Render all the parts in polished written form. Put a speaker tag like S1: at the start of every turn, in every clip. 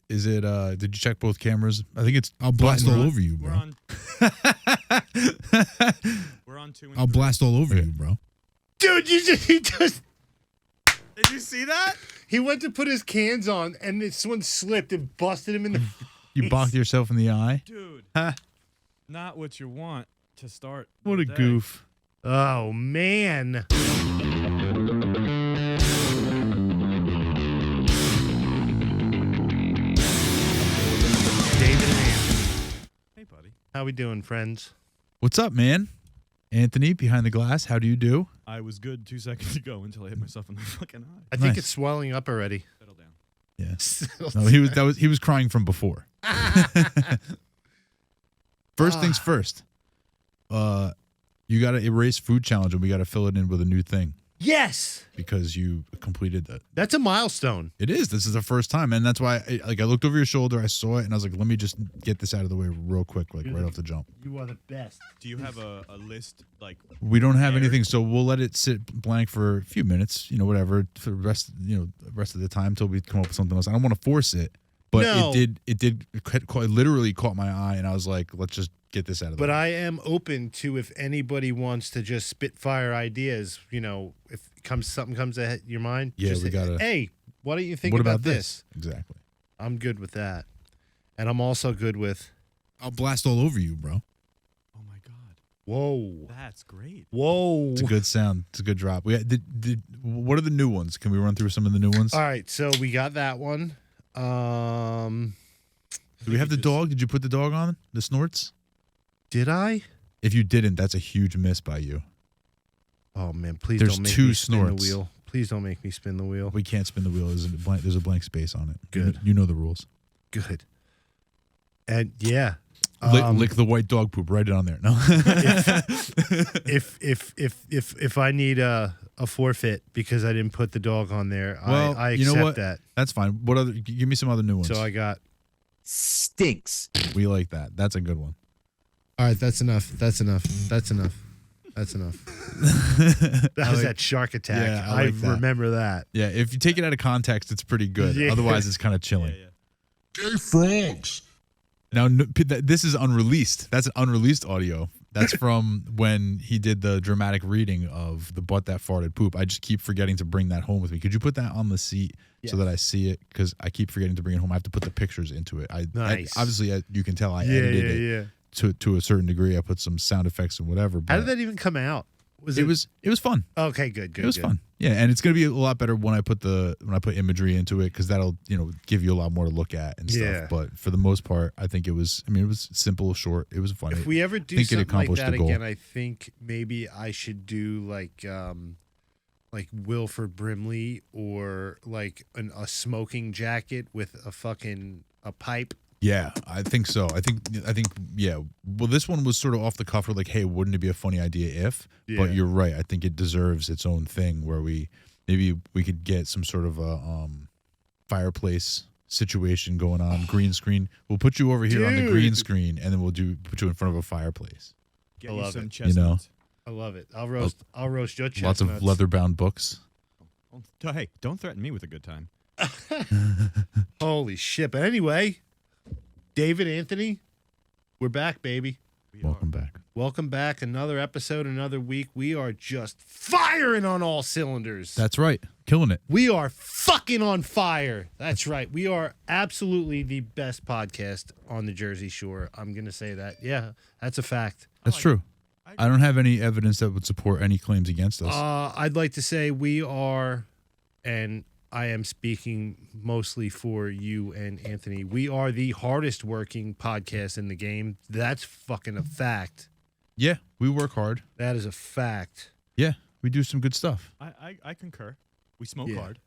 S1: Is it? Did you check both cameras? I think it's.
S2: I'll blast all over you, bro.
S3: We're on 2 and 3.
S2: I'll blast all over you, bro.
S4: Dude, he just.
S3: Did you see that?
S4: He went to put his cans on, and this one slipped and busted him in the.
S1: You bonked yourself in the eye.
S3: Dude.
S1: Huh?
S3: Not what you want to start.
S1: What a
S3: the day.
S1: goof.
S4: Oh man. David and Anthony.
S3: Hey, buddy.
S4: How we doing, friends?
S1: What's up, man? Anthony, behind the glass. How do you do?
S3: I was good 2 seconds ago until I hit myself in the fucking eye.
S4: I think
S1: Nice.
S4: it's swelling up already.
S3: Settle down.
S1: Yeah. No, he was crying from before. First things first. You got to erase food challenge, and we got to fill it in with a new thing
S4: Yes,
S1: because you completed that.
S4: that's a milestone.
S1: It is. This is the first time, and that's why I looked over your shoulder, I saw it, and I was like, let me just get this out of the way real quick, like right off the jump.
S4: You are the best.
S3: Do you have a list like?
S1: We don't have
S3: There.
S1: anything, so we'll let it sit blank for a few minutes, whatever, for the rest of the time until we come up with something else. I don't want to force it, but
S4: No.
S1: it literally caught my eye, and I was like, let's just get this out of the
S4: But
S1: way.
S4: I am open to if anybody wants to just spitfire ideas. If something comes to your mind,
S1: Yeah,
S4: just
S1: we gotta-
S4: Hey, why don't you think
S1: What
S4: about
S1: about
S4: this?
S1: Exactly.
S4: I'm good with that, and I'm also good with.
S2: I'll blast all over you, bro.
S3: Oh my god,
S4: Whoa,
S3: that's great.
S4: whoa.
S1: It's a good sound. It's a good drop. What are the new ones? Can we run through some of the new ones?
S4: All right, so we got that one.
S1: Do we have the dog? Did you put the dog on? The snorts?
S4: Did I?
S1: If you didn't, that's a huge miss by you.
S4: Oh man, please
S1: There's
S4: don't make
S1: two
S4: me spin
S1: snorts.
S4: the wheel. Please don't make me spin the wheel.
S1: We can't spin the wheel. There's a blank space on it.
S4: Good.
S1: You know the rules.
S4: Good. And yeah,
S1: Lick the white dog poop. Write it on there. No.
S4: if I need a forfeit because I didn't put the dog on there,
S1: Well,
S4: I
S1: you know
S4: accept
S1: what?
S4: that.
S1: That's fine. What other? Give me some other new ones.
S4: So I got.
S5: Stinks.
S1: We like that. That's a good one.
S4: All right, that's enough. That's enough. That's enough. That was that shark attack.
S1: Yeah, I
S4: I
S1: like that.
S4: remember that.
S1: Yeah. If you take it out of context, it's pretty good.
S4: Yeah.
S1: Otherwise, it's kind of chilling.
S3: Yeah.
S2: Gay frogs.
S1: Now, this is unreleased. That's an unreleased audio. That's from when he did the dramatic reading of The Butt That Farted Poop. I just keep forgetting to bring that home with me. Could you put that on the seat so that I see it? Because I keep forgetting to bring it home. I have to put the pictures into it.
S4: Nice.
S1: Obviously, you can tell I edited it
S4: Yeah.
S1: to a certain degree. I put some sound effects and whatever. But
S4: How did that even come out?
S1: it was fun.
S4: Okay, good.
S1: It was fun. Yeah, and it's gonna be a lot better when I put imagery into it because that'll give you a lot more to look at and stuff.
S4: Yeah.
S1: But for the most part, I think it was simple, short. It was fun.
S4: If we ever do
S1: think it
S4: something like
S1: accomplished
S4: that
S1: the goal.
S4: again, I think maybe I should do like Wilford Brimley or like a smoking jacket with a pipe.
S1: Yeah, I think so. I think yeah. Well, this one was sort of off the cuff. We're like, hey, wouldn't it be a funny idea if?
S4: Yeah.
S1: But you're right. I think it deserves its own thing where we could get some sort of a fireplace situation going on. Green screen. We'll put you over here on the green
S4: Dude.
S1: screen, and then we'll put you in front of a fireplace.
S3: Get
S4: I
S3: you
S4: love
S3: some
S4: it.
S3: chestnuts.
S4: I love it. I'll roast your chestnuts.
S1: Lots of leather-bound books.
S3: Hey, don't threaten me with a good time.
S4: Holy shit! But anyway, David, Anthony, we're back, baby.
S1: Welcome back.
S4: Welcome back. Another episode, another week. We are just firing on all cylinders.
S1: That's right. Killing it.
S4: We are fucking on fire. That's right. We are absolutely the best podcast on the Jersey Shore. I'm going to say that. Yeah, that's a fact.
S1: That's true. I don't have any evidence that would support any claims against us.
S4: I'd like to say we are, and I am speaking mostly for you and Anthony, we are the hardest working podcast in the game. That's fucking a fact.
S1: Yeah, we work hard.
S4: That is a fact.
S1: Yeah, we do some good stuff.
S3: I concur. We smoke
S4: Yeah.
S3: hard.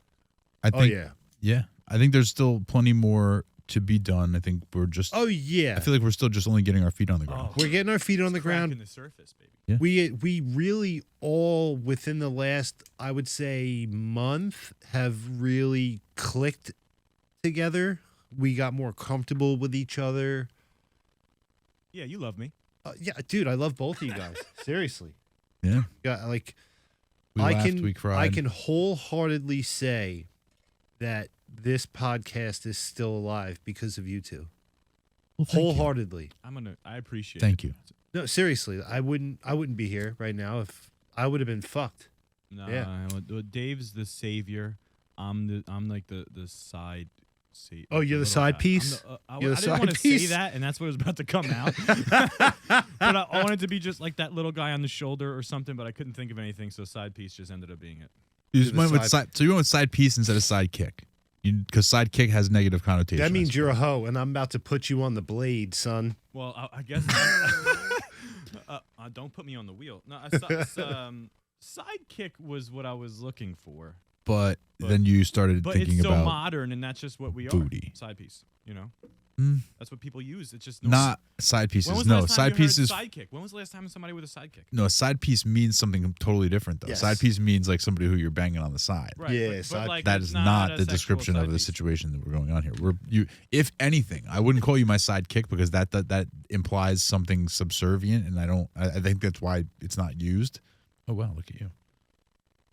S1: I
S4: Oh,
S1: think.
S4: yeah.
S1: Yeah, I think there's still plenty more to be done. I think we're just.
S4: Oh, yeah.
S1: I feel like we're still just only getting our feet on the ground.
S4: We're getting our feet on the ground.
S3: Cracking the surface, baby.
S1: Yeah.
S4: We really all within the last, I would say, month have really clicked together. We got more comfortable with each other.
S3: Yeah, you love me.
S4: Yeah, dude, I love both of you guys. Seriously.
S1: Yeah,
S4: Yeah, like
S1: we
S4: I
S1: laughed,
S4: can
S1: we cried.
S4: I can wholeheartedly say that this podcast is still alive because of you two.
S1: Well, thank you.
S4: Wholeheartedly.
S3: I appreciate
S1: Thank
S3: it.
S1: you.
S4: No, seriously, I wouldn't be here right now if I would have been fucked.
S3: No,
S4: Yeah.
S3: Dave's the savior. I'm like the side.
S4: Oh, you're the side piece? You're the
S3: I didn't want to
S4: side
S3: say
S4: piece?
S3: that, and that's what was about to come out. But I wanted to be just like that little guy on the shoulder or something, but I couldn't think of anything, so side piece just ended up being it.
S1: You
S4: You're
S1: just
S4: the
S1: went with
S4: side-
S1: so you went with side piece instead of sidekick. Because sidekick has negative connotations.
S4: That means you're a hoe, and I'm about to put you on the blade, son.
S3: Well, I guess don't put me on the wheel. No, sidekick was what I was looking for.
S1: But then you started
S3: But
S1: thinking
S3: it's so
S1: about
S3: modern, and that's just what we are.
S1: booty.
S3: Side piece, you know?
S1: Mm.
S3: That's what people use. It's just
S1: not side
S3: When
S1: pieces.
S3: was the
S1: No,
S3: last time
S1: side
S3: you heard
S1: pieces.
S3: sidekick? When was the last time somebody with a sidekick?
S1: No, a side piece means something totally different, though.
S4: Yes.
S1: Side piece means like somebody who you're banging on the side.
S3: Right.
S4: Yeah,
S3: but
S4: side-
S3: like,
S1: That
S3: it's
S1: is not
S3: a
S1: the
S3: sexual
S1: description
S3: side
S1: of the
S3: piece.
S1: situation that we're going on here. If anything, I wouldn't call you my sidekick because that implies something subservient, and I think that's why it's not used. Oh wow, look at you.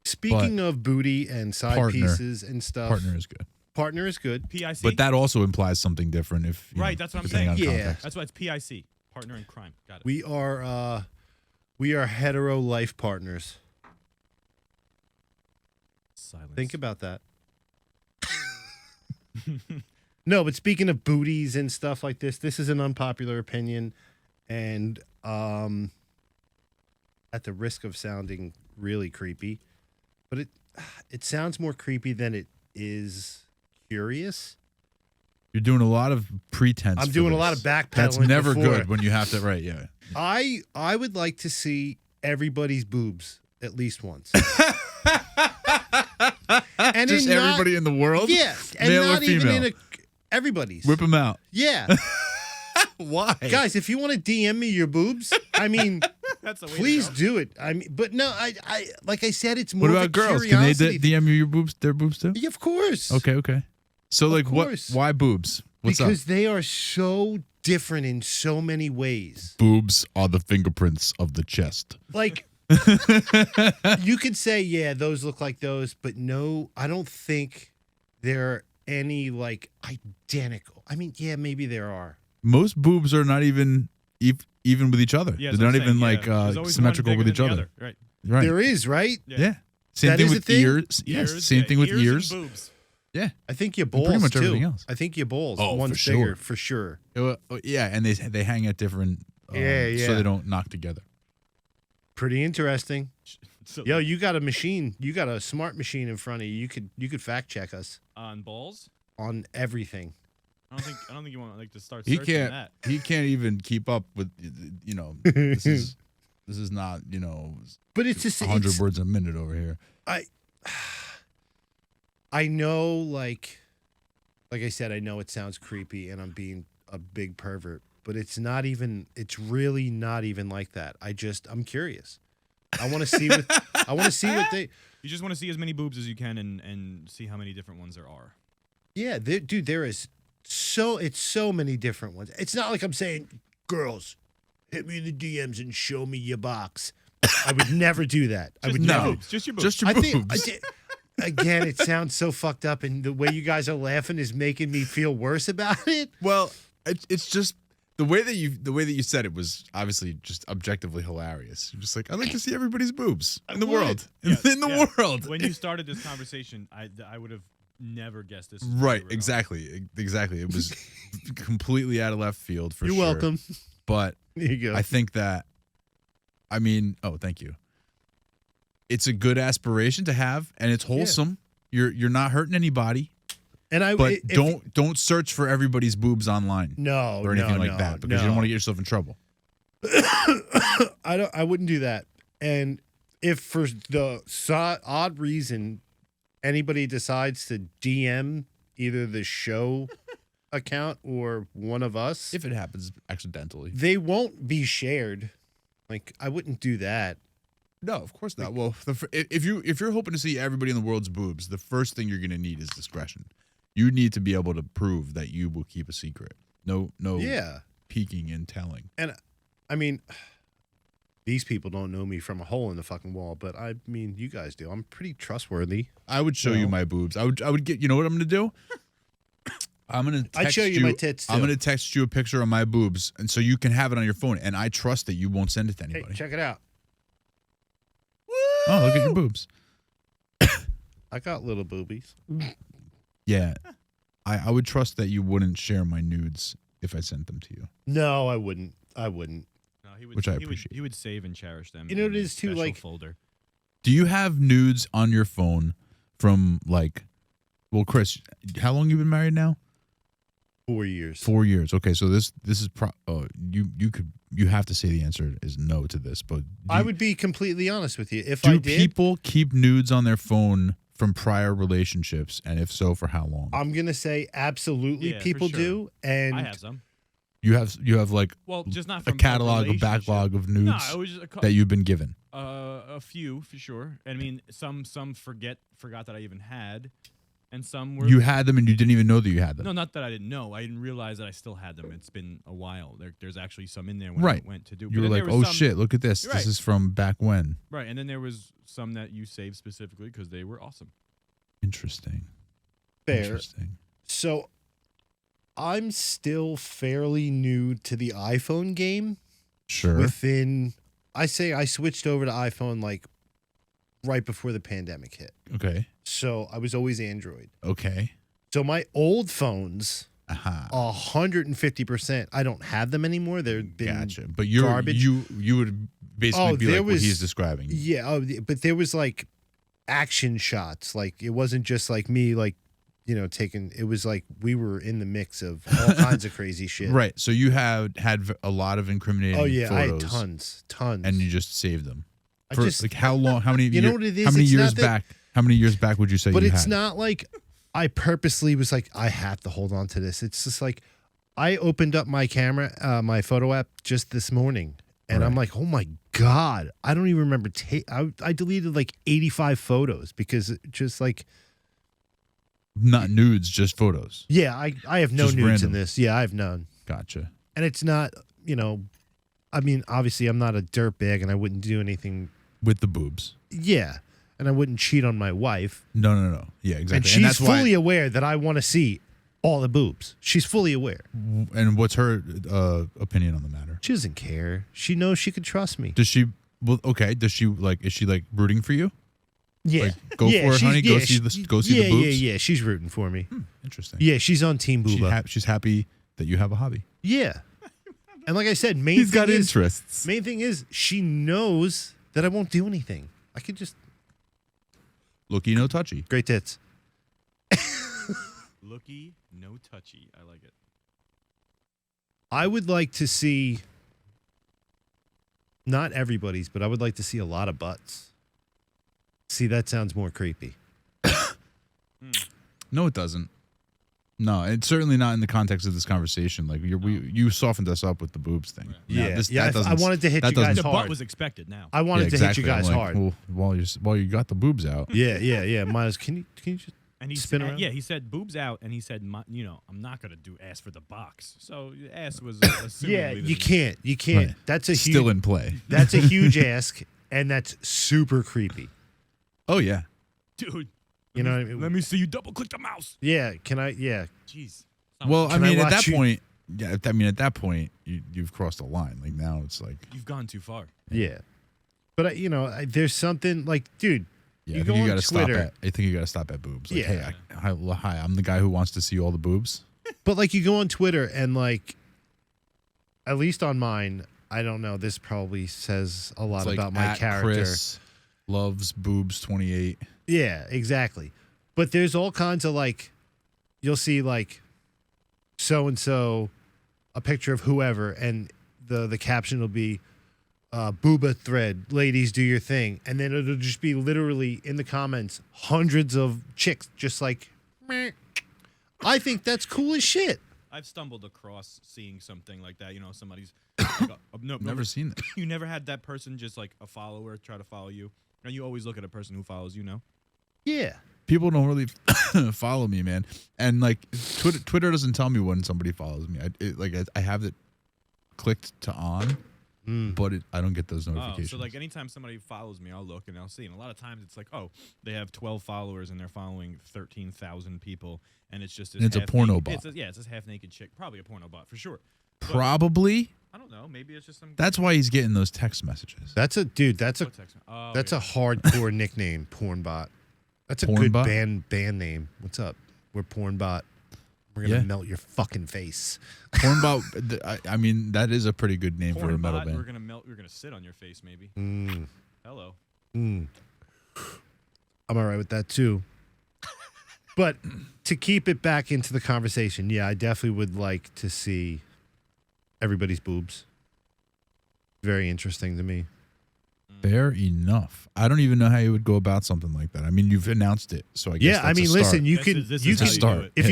S4: Speaking of booty and side
S1: Partner.
S4: pieces and stuff,
S1: Partner is good,
S4: partner is good.
S3: PIC?
S1: but that also implies something different. If you
S3: Right,
S1: know,
S3: that's what I'm
S1: depending
S3: saying.
S1: on
S4: Yeah.
S1: context.
S3: That's why it's PIC. Partner in crime. Got it.
S4: We are hetero life partners.
S3: Silence.
S4: Think about that. No, but speaking of booties and stuff like this is an unpopular opinion, and at the risk of sounding really creepy, but it sounds more creepy than it is curious.
S1: You're doing a lot of pretense.
S4: I'm
S1: for
S4: doing a
S1: this.
S4: lot of backpedaling.
S1: That's never
S4: before.
S1: good when you have to. Right? Yeah.
S4: I would like to see everybody's boobs at least once. And
S1: Just
S4: in not-
S1: everybody in the world.
S4: Yeah, and
S1: Male or
S4: not even
S1: female?
S4: in everybody's.
S1: Whip them out.
S4: Yeah.
S1: Why?
S4: Guys, if you want to DM me your boobs, I mean,
S3: That's the way
S4: please
S3: to go.
S4: do it. I mean, but no, I like I said, it's more
S1: What
S4: of a
S1: about girls? Can they
S4: curiosity.
S1: DM you your boobs? Their boobs too?
S4: Yeah, of course.
S1: Okay. So
S4: Of
S1: like,
S4: course.
S1: Why boobs? What's
S4: because
S1: up?
S4: they are so different in so many ways.
S1: Boobs are the fingerprints of the chest.
S4: Like, you could say, yeah, those look like those, but no, I don't think they're any like identical. I mean, yeah, maybe there are.
S1: Most boobs are not even with each other.
S3: Yeah,
S1: They're
S3: that's what
S1: not
S3: I'm
S1: even
S3: saying,
S1: like
S3: yeah. There's always one
S1: symmetrical
S3: bigger
S1: with each
S3: than the
S1: other.
S3: Right.
S1: Right.
S4: There is, right?
S1: Yeah. Same
S4: That
S1: thing
S4: is a
S1: with
S4: thing?
S1: ears. Yes.
S3: Ears,
S1: Same
S3: yeah,
S1: thing with
S3: and
S1: ears.
S3: boobs.
S1: Yeah.
S4: I think your
S1: pretty
S4: balls
S1: much
S4: too.
S1: everything else.
S4: I think your balls.
S1: Oh,
S4: one's
S1: for sure.
S4: bigger for sure.
S1: Yeah, and they hang at different.
S4: Yeah.
S1: So they don't knock together.
S4: Pretty interesting.
S3: So,
S4: Yo, you got a machine. You got a smart machine in front of you. You could fact check us
S3: on balls?
S4: on everything.
S3: I don't think you want like to start
S1: He
S3: searching
S1: can't.
S3: that.
S1: He can't even keep up with. This is not
S4: But it's just
S1: 100 words a minute over here.
S4: I know, like I said, I know it sounds creepy, and I'm being a big pervert, but it's not even. It's really not even like that. I'm curious. I want to see what. I want to see what they.
S3: You just want to see as many boobs as you can and see how many different ones there are.
S4: Yeah, dude, there is it's so many different ones. It's not like I'm saying, girls, hit me in the DMs and show me your box. I would never do that. I would
S3: Just your
S4: never.
S3: boobs. Just your boobs.
S1: Just your
S4: I
S1: boobs.
S4: think again, it sounds so fucked up, and the way you guys are laughing is making me feel worse about it.
S1: Well, it's just the way that you said it was obviously just objectively hilarious. You're just like, I'd like to see everybody's boobs in the
S4: would.
S1: world.
S3: Yeah,
S1: In the
S3: yeah.
S1: world.
S3: When you started this conversation, I would have never guessed this.
S1: Right, exactly. It was completely out of left field for
S4: You're
S1: sure.
S4: welcome.
S1: But
S4: There you go.
S1: I think that, thank you. It's a good aspiration to have, and it's wholesome. You're not hurting anybody,
S4: and
S1: but
S4: if-
S1: don't search for everybody's boobs online
S4: no
S1: or anything
S4: no,
S1: like
S4: no,
S1: that because you don't want to get yourself in trouble.
S4: I wouldn't do that. And if for the odd reason anybody decides to DM either the show account or one of us,
S1: If it happens accidentally.
S4: they won't be shared. Like, I wouldn't do that.
S1: No, of course not. Well, if you're hoping to see everybody in the world's boobs, the first thing you're going to need is discretion. You need to be able to prove that you will keep a secret. No
S4: Yeah.
S1: peeking and telling.
S4: And I mean, These people don't know me from a hole in the fucking wall, but I mean, you guys do. I'm pretty trustworthy.
S1: I would show you my boobs. I would get. You know what I'm gonna do? I'm gonna.
S4: I'd show you my tits, too.
S1: I'm gonna text you a picture of my boobs, and so you can have it on your phone. And I trust that you won't send it to
S4: Hey,
S1: anybody.
S4: check it out.
S1: Oh, look at your boobs.
S4: I got little boobies.
S1: Yeah, I would trust that you wouldn't share my nudes if I sent them to you.
S4: No, I wouldn't. I wouldn't.
S3: No, he would,
S1: Which I
S3: he would-
S1: appreciate.
S3: He would save and cherish them.
S4: You know
S3: in
S4: what it
S3: a
S4: is, too,
S3: special
S4: like-
S3: folder.
S1: Do you have nudes on your phone from like? Well, Kris, how long you been married now?
S4: 4 years.
S1: 4 years. Okay, so this is you have to say the answer is no to this, but
S4: I would be completely honest with you. If
S1: do
S4: I did,
S1: people keep nudes on their phone from prior relationships, and if so, for how long?
S4: I'm gonna say absolutely
S3: Yeah, for
S4: people
S3: sure.
S4: do. And
S3: I have some.
S1: You have like
S3: Well, just not
S1: a
S3: from
S1: catalog, a
S3: relationship.
S1: backlog of
S3: No,
S1: nudes
S3: it was just
S1: that you've been given.
S3: a few for sure. I mean, some forgot that I even had, and some were.
S1: You had them, and you didn't even know that you had them.
S3: No, not that I didn't know. I didn't realize that I still had them. It's been a while. There's actually some in there when
S1: Right.
S3: I went to do.
S1: You
S3: but
S1: were
S3: then
S1: like,
S3: there
S1: oh
S3: was some-
S1: shit, look at this.
S3: Right.
S1: This is from back when.
S3: Right, and then there was some that you saved specifically because they were awesome.
S1: Interesting.
S4: fair.
S1: Interesting.
S4: So I'm still fairly new to the iPhone game.
S1: Sure.
S4: Within, I say I switched over to iPhone like right before the pandemic hit.
S1: Okay.
S4: So I was always Android.
S1: Okay.
S4: So my old phones,
S1: Aha.
S4: 150%. I don't have them anymore. They're been
S1: Gotcha. But you're
S4: garbage.
S1: you would basically be
S4: there
S1: like what
S4: was-
S1: he's describing.
S4: Yeah, but there was like action shots. Like it wasn't just like me, like taking. It was like we were in the mix of all kinds of crazy shit.
S1: Right. So you had a lot of incriminating
S4: Oh yeah, I had
S1: photos,
S4: tons,
S1: and you just saved them.
S4: I
S1: For,
S4: just,
S1: like how long? How many?
S4: You know what it is?
S1: How many
S4: It's
S1: years
S4: not that-
S1: back? How many years back would you say?
S4: but
S1: you
S4: it's
S1: had?
S4: not like I purposely was like I have to hold on to this. It's just like I opened up my camera, my photo app just this morning, and I'm
S1: Right.
S4: like, oh my god, I don't even remember. I deleted like 85 photos because it just like.
S1: Not nudes, just photos.
S4: Yeah, I have no
S1: Just
S4: nudes
S1: random.
S4: in this. Yeah, I have none.
S1: Gotcha.
S4: And it's not, I mean, obviously I'm not a dirtbag and I wouldn't do anything.
S1: With the boobs.
S4: Yeah. And I wouldn't cheat on my wife.
S1: No. Yeah, exactly.
S4: And she's
S1: that's why-
S4: fully aware that I want to see all the boobs. She's fully aware.
S1: And what's her opinion on the matter?
S4: She doesn't care. She knows she could trust me.
S1: Does she? Well, okay. Does she like? Is she like rooting for you?
S4: Yeah.
S1: Like, go for it, honey. Go see the boobs.
S4: Yeah. She's rooting for me.
S1: Interesting.
S4: Yeah, she's on Team Booba.
S1: She's happy that you have a hobby.
S4: Yeah. And like I said, main thing is she knows that I won't do anything. I could just
S1: Looky, no touchy.
S4: great tits.
S3: Looky, no touchy. I like it.
S4: I would like to see not everybody's, but I would like to see a lot of butts. See, that sounds more creepy.
S1: No, it doesn't. No, it's certainly not in the context of this conversation. Like you softened us up with the boobs thing.
S4: Yeah,
S1: this,
S4: yeah.
S1: that doesn't,
S4: I wanted to hit
S1: that
S4: you guys
S1: doesn't-
S3: The
S4: hard.
S3: butt was expected now.
S4: I wanted
S1: yeah,
S4: to
S1: exactly.
S4: hit you guys
S1: I'm like,
S4: hard.
S1: Well, while you got the boobs out.
S4: Yeah. Miles, can you just
S3: And he
S4: spin
S3: said,
S4: around?
S3: yeah, he said boobs out, and he said, I'm not gonna do ass for the box. So ass was
S4: Yeah,
S3: assumedly
S4: you
S3: the-
S4: can't.
S1: Right.
S4: That's a
S1: Still
S4: huge.
S1: in play.
S4: That's a huge ask, and that's super creepy.
S1: Oh yeah.
S3: dude.
S4: You know what I mean?
S3: Let me see you double click the mouse.
S4: Yeah. Can I? Yeah.
S3: Jeez.
S1: Well, I
S4: Can I
S1: mean, at
S4: watch
S1: that
S4: you-
S1: point, at that point, you've crossed a line. Like now, it's like,
S3: You've gone too far.
S4: Yeah. But there's something like, dude.
S1: yeah,
S4: You
S1: I
S4: go
S1: think you
S4: on
S1: got to stop
S4: Twitter.
S1: at. I think you got to stop at boobs. Like,
S4: Yeah.
S1: hey, hi, I'm the guy who wants to see all the boobs.
S4: But like you go on Twitter and like, at least on mine, I don't know. This probably says a lot
S1: It's like
S4: about my
S1: at
S4: character.
S1: Kris loves boobs 28.
S4: Yeah, exactly. But there's all kinds of like, you'll see like, so and so, a picture of whoever, and the caption will be, "Booba thread, ladies do your thing," and then it'll just be literally in the comments hundreds of chicks just like, meh. I think that's cool as shit.
S3: I've stumbled across seeing something like that. Somebody's like
S1: Never seen that.
S3: You never had that person just like a follower try to follow you, and you always look at a person who follows you.
S4: Yeah.
S1: People don't really follow me, man. And like Twitter doesn't tell me when somebody follows me. I have it clicked to on, but I don't get those
S3: Oh,
S1: notifications.
S3: so like anytime somebody follows me, I'll look and I'll see. And a lot of times it's like, oh, they have 12 followers and they're following 13,000 people, and it's just this
S1: And it's a
S3: half
S1: porno
S3: naked,
S1: bot.
S3: It's this half-naked chick, probably a porno bot for sure. But
S1: Probably.
S3: I don't know. Maybe it's just some.
S1: That's why he's getting those text messages.
S4: That's a dude. That's a
S3: what text- oh,
S4: that's
S3: yeah.
S4: a hardcore nickname, Pornbot. That's a
S1: Pornbot?
S4: good band name. What's up? We're Pornbot. We're gonna
S1: Yeah.
S4: melt your fucking face.
S1: Pornbot. I mean, that is a pretty good name for a
S3: Porn
S1: metal
S3: bot,
S1: band.
S3: We're gonna melt. We're gonna sit on your face, maybe. Hello.
S4: I'm all right with that too. But to keep it back into the conversation, yeah, I definitely would like to see everybody's boobs. Very interesting to me.
S1: Fair enough. I don't even know how you would go about something like that. I mean, you've announced it, so I guess
S4: Yeah, I
S1: that's a
S4: mean,
S1: start.
S4: listen, you
S3: This
S4: can
S3: is- this
S4: you
S3: is
S4: can
S3: how you do
S1: start.
S3: it.
S4: if
S1: Yeah.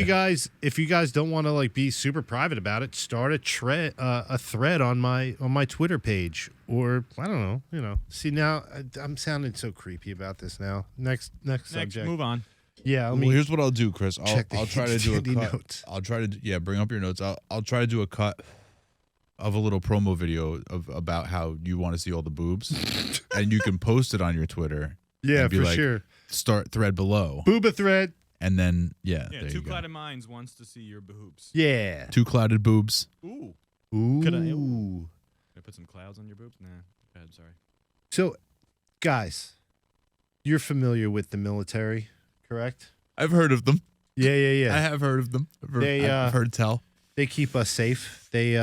S4: you guys don't want to like be super private about it, start a thread on my Twitter page, or I don't know, See, now I'm sounding so creepy about this now. Next subject.
S3: Move on.
S4: Yeah,
S1: Well, here's what I'll do, Chris.
S4: check the
S1: I'll try to do a
S4: handy
S1: cut.
S4: notes.
S1: I'll try to bring up your notes. I'll try to do a cut of a little promo video about how you want to see all the boobs, and you can post it on your Twitter.
S4: Yeah,
S1: and be
S4: for
S1: like,
S4: sure.
S1: Start thread below,
S4: Booba thread.
S1: and then
S3: Yeah,
S1: there
S3: Two
S1: you go.
S3: Clouded Minds wants to see your boobs.
S4: Yeah.
S1: Two clouded boobs.
S3: Ooh.
S4: Ooh.
S3: Could I put some clouds on your boobs? Nah. Go ahead, sorry.
S4: So, guys, you're familiar with the military, correct?
S1: I've heard of them.
S4: Yeah.
S1: I have heard of them.
S4: They,
S1: I've heard tell.
S4: They keep us safe. They,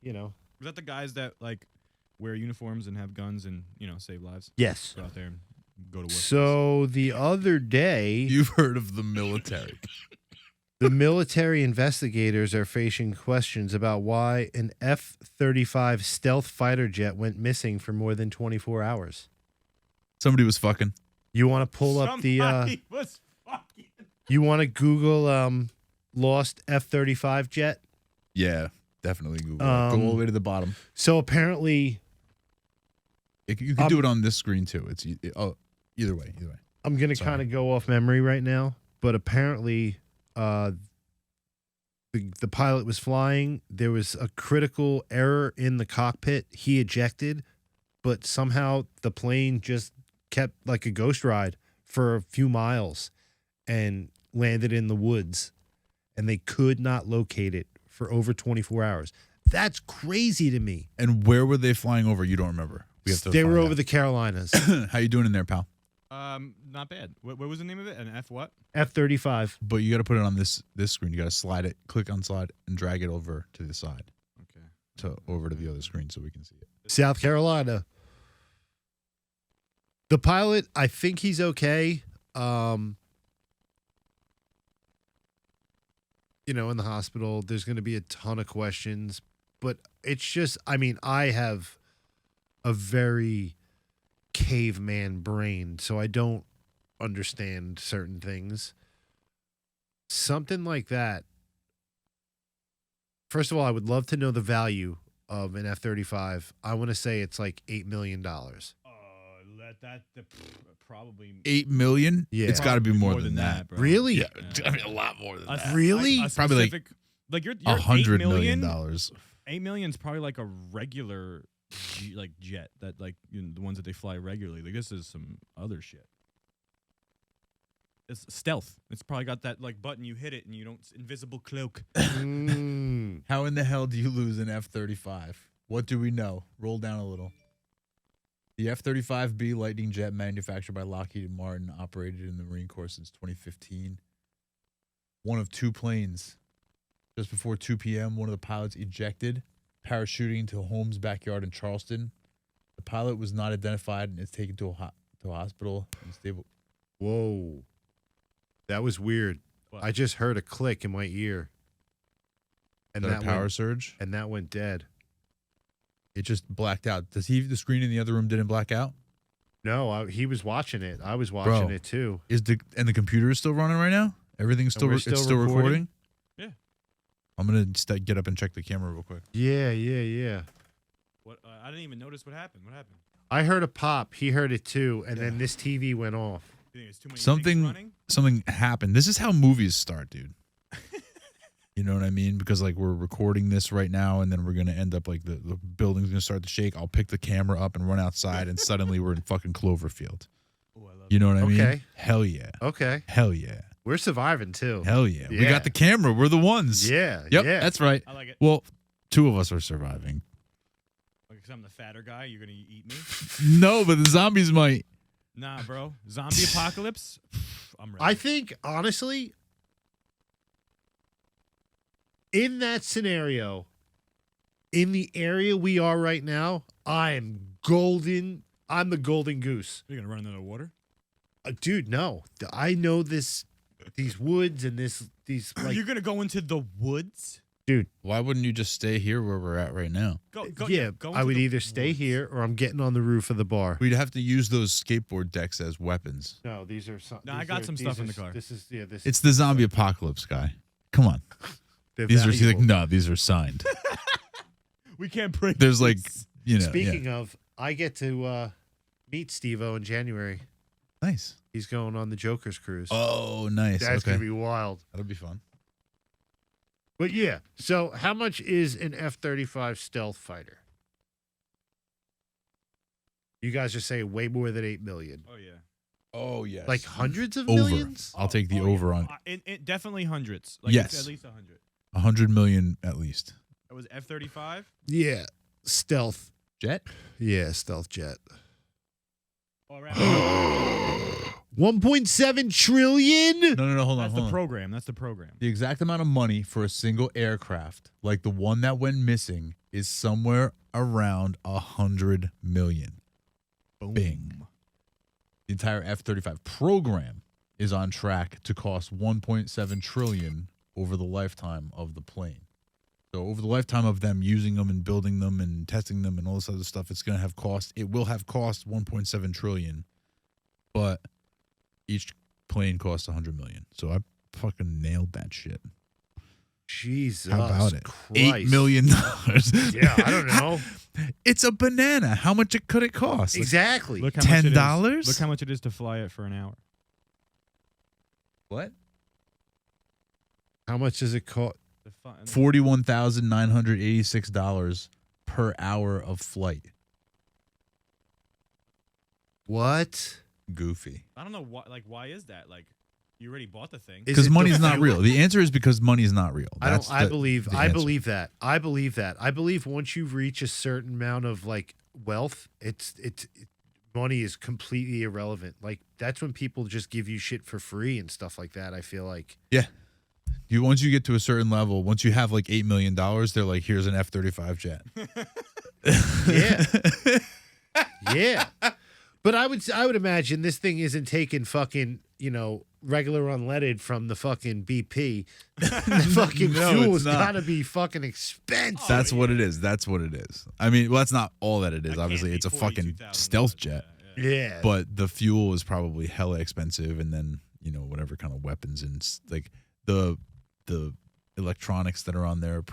S4: you know.
S3: Was that the guys that like wear uniforms and have guns and save lives?
S4: Yes.
S3: Go out there and go to work.
S4: So the other day,
S1: You've heard of the military.
S4: the military investigators are facing questions about why an F-35 stealth fighter jet went missing for more than 24 hours.
S1: Somebody was fucking.
S4: You want to pull up the
S3: Somebody was fucking.
S4: you want to Google lost F-35 jet?
S1: Yeah, definitely Google. Go all the way to the bottom.
S4: So apparently
S1: You can do it on this screen too. It's either way.
S4: I'm going to
S1: Sorry.
S4: kind of go off memory right now, but apparently the pilot was flying. There was a critical error in the cockpit. He ejected, but somehow the plane just kept like a ghost ride for a few miles and landed in the woods, and they could not locate it for over 24 hours. That's crazy to me.
S1: And where were they flying over? You don't remember. We have to.
S4: They were
S1: find
S4: over
S1: out.
S4: the Carolinas.
S1: How you doing in there, pal?
S3: Not bad. What was the name of it? An F what?
S4: F-35.
S1: But you got to put it on this screen. You got to slide it, click on slide, and drag it over to the side,
S3: Okay.
S1: over to the other screen so we can see it.
S4: South Carolina. The pilot, I think he's okay. In the hospital, there's going to be a ton of questions, but it's just, I mean, I have a very caveman brain, so I don't understand certain things. Something like that. First of all, I would love to know the value of an F-35. I want to say it's like $8 million.
S3: Probably
S1: $8 million.
S4: Yeah.
S1: It's got to be more than that.
S3: bro.
S4: Really?
S1: Yeah, it's got to be a lot more than that.
S4: Really?
S1: Probably like
S3: like you're
S1: $100
S3: $8
S1: million.
S3: $8 million is probably like a regular jet that the ones that they fly regularly. Like this is some other shit. It's stealth. It's probably got that like button you hit it and you don't invisible cloak.
S4: Mm.
S1: How in the hell do you lose an F-35? What do we know? Roll down a little. The F-35B Lightning jet manufactured by Lockheed Martin, operated in the Marine Corps since 2015. One of two planes. Just before 2 p.m., one of the pilots ejected, parachuting to a home's backyard in Charleston. The pilot was not identified and is taken to a hospital in stable.
S4: Whoa. That was weird.
S3: What?
S4: I just heard a click in my ear. And
S1: Is that a power
S4: went,
S1: surge?
S4: and that went dead.
S1: It just blacked out. Does the screen in the other room didn't black out?
S4: No, he was watching it. I was watching
S1: Bro.
S4: it too.
S1: And the computer is still running right now? Everything's still
S4: we're
S1: it's
S4: still
S1: still
S4: recording?
S1: recording?
S3: Yeah.
S1: I'm going to get up and check the camera real quick.
S4: Yeah.
S3: What? I didn't even notice what happened. What happened?
S4: I heard a pop. He heard it too. And then this TV went off.
S3: You think it's too many things
S1: Something
S3: running?
S1: happened. This is how movies start, dude. You know what I mean? Because like we're recording this right now, and then we're gonna end up like the building's gonna start to shake. I'll pick the camera up and run outside, and suddenly we're in fucking Cloverfield.
S3: Oh, I love
S1: You know what I mean?
S4: Okay.
S1: Hell yeah.
S4: Okay.
S1: Hell yeah.
S4: We're surviving too.
S1: Hell yeah. We
S4: Yeah.
S1: got the camera. We're the ones.
S4: Yeah.
S1: Yep.
S4: Yeah.
S1: That's right.
S3: I like it.
S1: Well, 2 of us are surviving.
S3: Because I'm the fatter guy, you're gonna eat me?
S1: No, but the zombies might.
S3: Nah, bro. Zombie apocalypse? I'm ready.
S4: I think honestly, in that scenario, in the area we are right now, I am golden. I'm the golden goose.
S3: You're gonna run into the water?
S4: Dude, no. I know these woods and these like
S3: You're gonna go into the woods?
S4: dude.
S1: Why wouldn't you just stay here where we're at right now?
S3: Go
S4: Yeah,
S3: go
S4: I
S3: into
S4: would
S3: the
S4: either stay
S3: woods.
S4: here or I'm getting on the roof of the bar.
S1: We'd have to use those skateboard decks as weapons.
S4: No, these are some.
S3: No, I
S4: these
S3: got
S4: are-
S3: some
S4: these
S3: stuff in
S4: are-
S3: the car.
S4: This is this.
S1: It's the zombie apocalypse guy. Come on.
S4: they're
S1: These are like,
S4: valuable.
S1: no, these are signed.
S3: We can't break
S1: There's like,
S3: this.
S1: you know.
S4: Speaking of, I get to meet Steve-O in January.
S1: yeah. Nice.
S4: He's going on the Joker's cruise.
S1: Oh, nice.
S4: That's
S1: okay.
S4: gonna be wild.
S1: That'll be fun.
S4: But yeah, so how much is an F-35 stealth fighter? You guys are saying way more than 8 million.
S3: Oh yeah.
S1: Oh, yes.
S4: Like hundreds of
S1: Over.
S4: millions?
S1: I'll take the
S3: yeah.
S1: over on
S3: Definitely hundreds. Like
S1: Yes.
S3: At least 100.
S1: 100 million at least.
S3: It was F-35.
S4: Yeah. Stealth.
S1: Jet?
S4: Yeah, stealth jet.
S3: Oh, right.
S4: 1.7 trillion?
S1: No, hold on.
S3: That's
S1: hold
S3: the
S1: on.
S3: program. That's the program.
S1: The exact amount of money for a single aircraft, like the one that went missing, is somewhere around 100 million.
S3: Boom.
S1: Bing. The entire F-35 program is on track to cost 1.7 trillion over the lifetime of the plane. So over the lifetime of them using them and building them and testing them and all this other stuff, it's going to have cost. It will have cost 1.7 trillion, but each plane costs 100 million. So I fucking nailed that shit.
S4: Jesus
S1: How about it?
S4: Christ.
S1: $8 million.
S4: Yeah, I don't know.
S1: It's a banana. How much could it cost? Like,
S4: Exactly.
S3: Look how much it is.
S1: $10?
S3: Look how much it is to fly it for an hour.
S1: what?
S4: How much does it cost?
S1: $41,986 per hour of flight.
S4: What?
S1: Goofy.
S3: I don't know why. Like, why is that? Like, you already bought the thing.
S4: Is
S1: Because
S4: it the
S1: money's not
S4: fuel?
S1: real. The answer is because money's not real.
S4: I
S1: That's
S4: don't. I
S1: the-
S4: believe.
S1: the
S4: I
S1: answer.
S4: believe that. I believe that. I believe once you reach a certain amount of like wealth, money is completely irrelevant. Like that's when people just give you shit for free and stuff like that. I feel like.
S1: Yeah. Once you get to a certain level, once you have like $8 million, they're like, here's an F-35 jet.
S4: Yeah. Yeah. But I would imagine this thing isn't taking fucking, regular unleaded from the fucking BP. The fucking
S1: No,
S4: fuel
S1: it's
S4: has
S1: not.
S4: got to be fucking expensive.
S1: That's what it is. That's what it is. I mean, well, that's not all that it is.
S3: That can't
S1: Obviously,
S3: be
S1: it's a fucking
S3: $42,000.
S1: stealth jet.
S4: Yeah.
S1: But the fuel is probably hella expensive, and then whatever kind of weapons and like the electronics that are on there are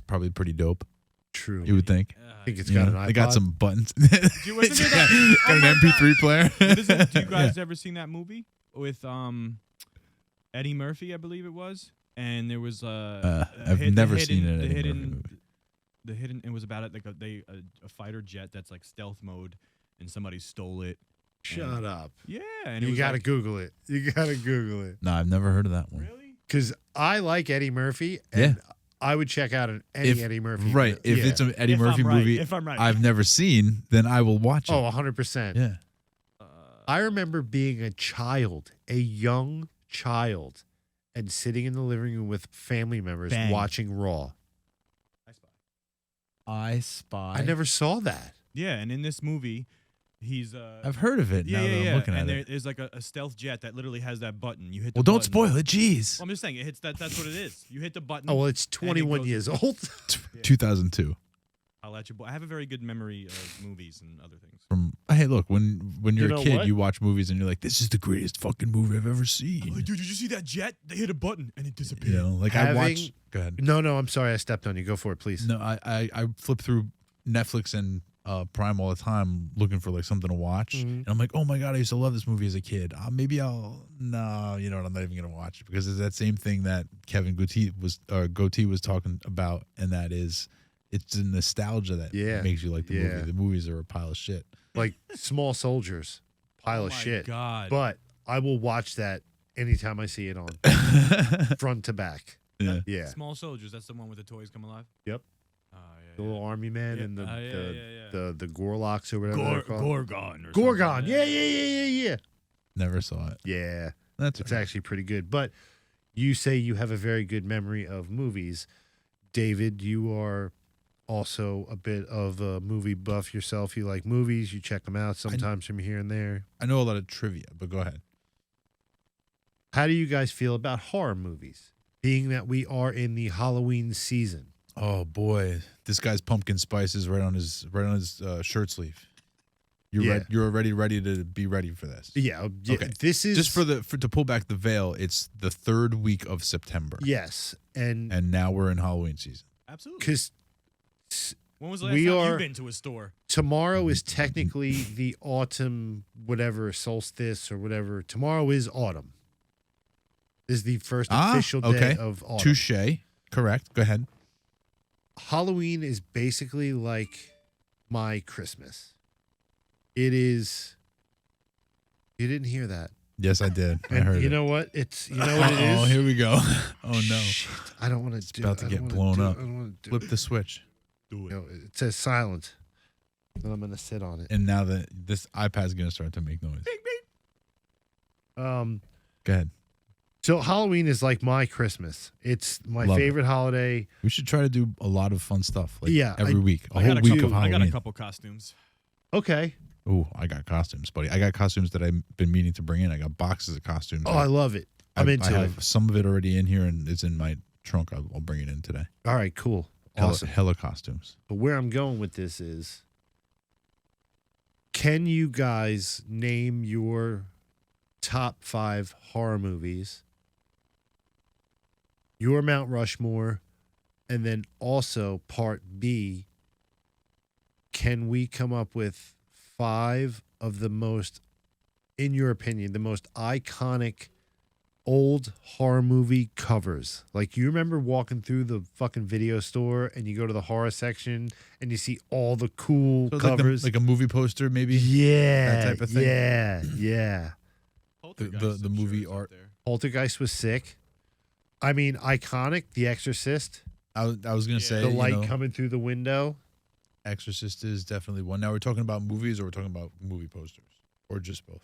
S1: probably pretty dope.
S4: True.
S1: You would think.
S4: I think it's
S1: You
S4: got
S1: know,
S4: an iPod.
S1: they got some buttons.
S3: Dude, wasn't there that-
S1: got an
S3: Oh my
S1: MP3 player.
S3: What is it? Do you guys ever seen that movie with Eddie Murphy? I believe it was, and there was
S1: I've never seen an Eddie Murphy movie.
S3: The hidden. It was about it like a fighter jet that's like stealth mode, and somebody stole it.
S4: Shut up.
S3: Yeah, and it
S4: You
S3: was
S4: got to
S3: like,
S4: Google it. You got to Google it.
S1: No, I've never heard of that one.
S3: really.
S4: Because I like Eddie Murphy, and I would check out any
S1: If-
S4: Eddie Murphy.
S1: Right. If
S4: yeah.
S1: it's an Eddie
S3: If
S1: Murphy
S3: I'm right,
S1: movie
S3: if I'm right.
S1: I've never seen, then I will watch it.
S4: Oh, 100%.
S1: Yeah.
S4: I remember being a young child, and sitting in the living room with family members
S3: Bang.
S4: watching Raw.
S1: I Spy.
S4: I never saw that.
S3: Yeah, and in this movie, he's
S1: I've heard of it now that I'm looking
S3: and
S1: at it.
S3: there's like a stealth jet that literally has that button. You hit.
S1: Well,
S3: the
S1: don't
S3: button.
S1: spoil it. Jeez.
S3: Well, I'm just saying it hits that. That's what it is. You hit the button.
S4: Oh, well, it's 21
S3: goes-
S4: years old.
S1: 2002.
S3: I'll let you. I have a very good memory of movies and other things.
S1: Hey, look, when you're
S4: You
S1: a
S4: know
S1: kid,
S4: what?
S1: you watch movies and you're like, this is the greatest fucking movie I've ever seen.
S3: Dude, did you see that jet? They hit a button and it disappeared.
S1: You know, like I
S4: Having-
S1: watch. Go ahead.
S4: No, I'm sorry. I stepped on you. Go for it, please.
S1: No, I flip through Netflix and Prime all the time looking for like something to watch, and I'm like, oh my god, I used to love this movie as a kid. Maybe I'll no, you know what? I'm not even gonna watch it because it's that same thing that Kevin Goatee was talking about, and that is it's the nostalgia that makes you like the movie. The movies are a pile of shit.
S4: Like Small Soldiers, pile of shit.
S3: God.
S4: But I will watch that anytime I see it on, front to back. Yeah.
S3: Small Soldiers. That's the one with the toys come alive.
S4: Yep.
S3: Yeah,
S4: The little army man
S3: Yeah.
S4: and the
S3: Yeah.
S4: Gorlocks or whatever they're called.
S3: Gorgon. Or
S4: Gorgon.
S3: something.
S4: Yeah.
S1: Never saw it.
S4: Yeah.
S1: That's
S4: It's
S1: okay.
S4: actually pretty good. But you say you have a very good memory of movies. David, you are also a bit of a movie buff yourself. You like movies. You check them out sometimes from here and there.
S1: I know a lot of trivia, but go ahead.
S4: How do you guys feel about horror movies? Being that we are in the Halloween season.
S1: Oh boy, this guy's pumpkin spice is right on his shirt sleeve. You're already ready to be ready for this.
S4: Yeah.
S1: Okay.
S4: This is
S1: Just to pull back the veil. It's the 3rd week of September.
S4: yes, and
S1: now we're in Halloween season.
S3: Absolutely.
S4: because
S3: When was the last
S4: we
S3: time
S4: are-
S3: you've been to a store?
S4: tomorrow is technically the autumn, whatever solstice or whatever. Tomorrow is autumn. Is the first official day
S1: okay.
S4: of autumn.
S1: Touche. Correct. Go ahead.
S4: Halloween is basically like my Christmas. It is. You didn't hear that.
S1: Yes, I did. I
S4: And
S1: heard
S4: you
S1: it.
S4: know what? It's you know what it
S1: Oh,
S4: is.
S1: here we go. Oh no.
S4: Shit, I don't want to do.
S1: about to
S4: I
S1: get
S4: don't wanna
S1: blown
S4: do-
S1: up.
S4: I don't want to do.
S1: Flip the switch.
S3: Do
S4: No, it says silent. And I'm gonna sit on it.
S1: And now that this iPad's gonna start to make noise. Go ahead.
S4: So Halloween is like my Christmas. It's my
S1: Love it.
S4: favorite holiday.
S1: We should try to do a lot of fun stuff. Like
S4: Yeah,
S1: every week. A
S3: I
S1: whole
S3: got a
S1: week
S3: couple,
S1: of
S3: I
S1: Halloween.
S3: got a couple costumes.
S4: Okay.
S1: Oh, I got costumes, buddy. I got costumes that I've been meaning to bring in. I got boxes of costumes.
S4: Oh, I love it. I'm
S1: I
S4: into
S1: have
S4: it.
S1: some of it already in here, and it's in my trunk. I'll bring it in today.
S4: All right, cool. Awesome.
S1: Hella costumes.
S4: But where I'm going with this is, can you guys name your top 5 horror movies, your Mount Rushmore, and then also part B, can we come up with 5 of the most, in your opinion, the most iconic old horror movie covers? Like, you remember walking through the fucking video store and you go to the horror section and you see all the cool
S1: So it's
S4: covers?
S1: like a movie poster, maybe.
S4: yeah,
S1: that type of thing?
S4: Yeah.
S3: Poltergeist,
S1: the
S3: I'm
S1: movie
S3: is up
S1: art.
S3: there.
S4: Poltergeist was sick. I mean, iconic. The Exorcist.
S1: I was gonna say
S4: The
S1: you
S4: light
S1: know,
S4: coming through the window.
S1: Exorcist is definitely one. Now we're talking about movies, or we're talking about movie posters, or just both.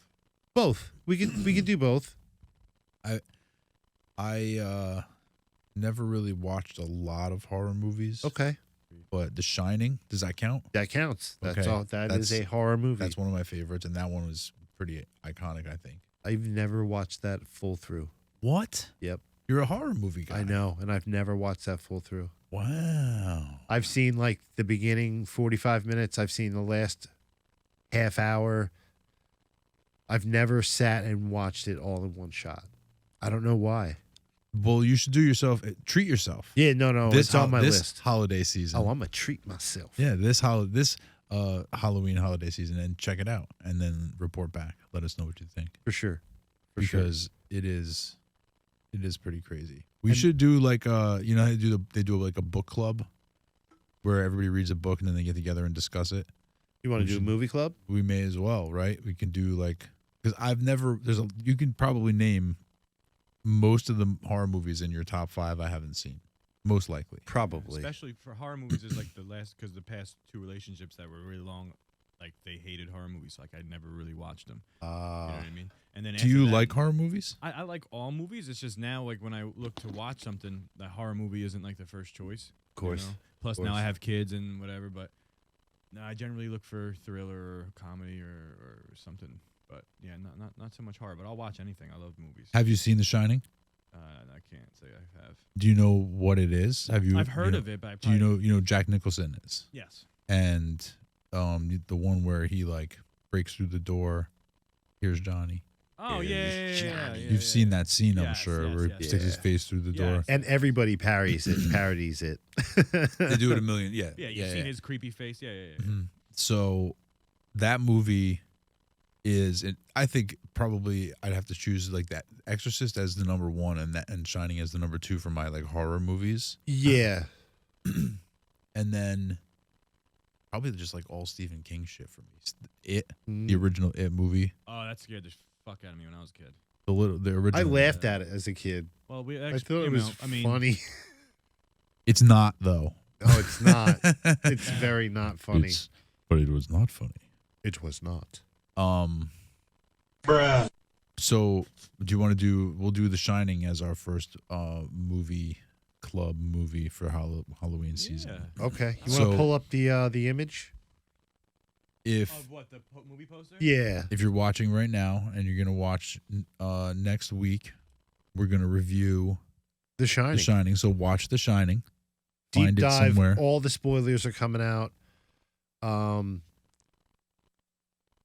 S4: Both. We could do both.
S1: I never really watched a lot of horror movies.
S4: Okay,
S1: But The Shining, does that count?
S4: that counts. That's
S1: Okay,
S4: all. That is
S1: that's-
S4: a horror movie.
S1: That's one of my favorites, and that one was pretty iconic, I think.
S4: I've never watched that full through.
S1: What?
S4: Yep,
S1: You're a horror movie guy.
S4: I know, and I've never watched that full through.
S1: Wow.
S4: I've seen like the beginning 45 minutes. I've seen the last half hour. I've never sat and watched it all in one shot. I don't know why.
S1: Well, you should treat yourself.
S4: Yeah, no, it's on my
S1: this
S4: list.
S1: holiday season.
S4: Oh, I'm gonna treat myself.
S1: Yeah, this Halloween holiday season, and check it out, and then report back. Let us know what you think,
S4: For sure. Sure.
S1: because it is pretty crazy. We should do like you know how they do like a book club where everybody reads a book and then they get together and discuss it.
S4: You want to
S1: we
S4: do a
S1: should-
S4: movie club?
S1: We may as well, right? We can do like, because you can probably name most of the horror movies in your top 5 I haven't seen, most likely.
S4: Probably.
S3: Especially for horror movies, is like because the past 2 relationships that were really long, like they hated horror movies. Like I never really watched them. You know what I mean? And then
S1: Do you
S3: after that-
S1: like horror movies?
S3: I like all movies. It's just now, like when I look to watch something, the horror movie isn't like the first choice.
S4: Of course.
S3: You know? Plus,
S4: Of
S3: now
S4: course.
S3: I have kids and whatever. But no, I generally look for thriller or comedy or something. But yeah, not so much horror. But I'll watch anything. I love movies.
S1: Have you seen The Shining?
S3: I can't say I have.
S1: Do you know what it is? Have you?
S3: I've heard
S1: you know,
S3: of it, but I
S1: Do you
S3: probably-
S1: know Jack Nicholson is?
S3: Yes.
S1: And the one where he like breaks through the door. Here's Johnny.
S3: Oh yeah.
S1: You've seen that scene, I'm
S3: Yes,
S1: sure,
S3: yes,
S1: where
S3: yes,
S1: he sticks his
S4: yes.
S1: face through the door.
S3: Yes.
S4: And everybody parodies it.
S1: They do it a million. Yeah.
S3: Yeah, you've seen his creepy face. Yeah.
S1: Mhm. So that movie is, I think probably I'd have to choose like that Exorcist as the number one and Shining as the number two for my like horror movies.
S4: Yeah.
S1: And then probably just like all Stephen King shit for me. The original It movie.
S3: Oh, that scared the fuck out of me when I was a kid.
S1: The original.
S4: I laughed at it as a kid.
S3: Well,
S4: I thought it was funny.
S1: It's not though.
S4: No, it's not. It's very not funny.
S1: But it was not funny.
S4: It was not.
S2: Bruh.
S1: So do you want to do? We'll do The Shining as our first movie club movie for Halloween season.
S4: Okay. You want to pull up the image?
S1: If
S3: Of what, the movie poster?
S4: Yeah.
S1: if you're watching right now and you're gonna watch next week, we're gonna review
S4: The Shining.
S1: The Shining. So watch The Shining.
S4: Deep
S1: Find it
S4: dive.
S1: somewhere.
S4: All the spoilers are coming out.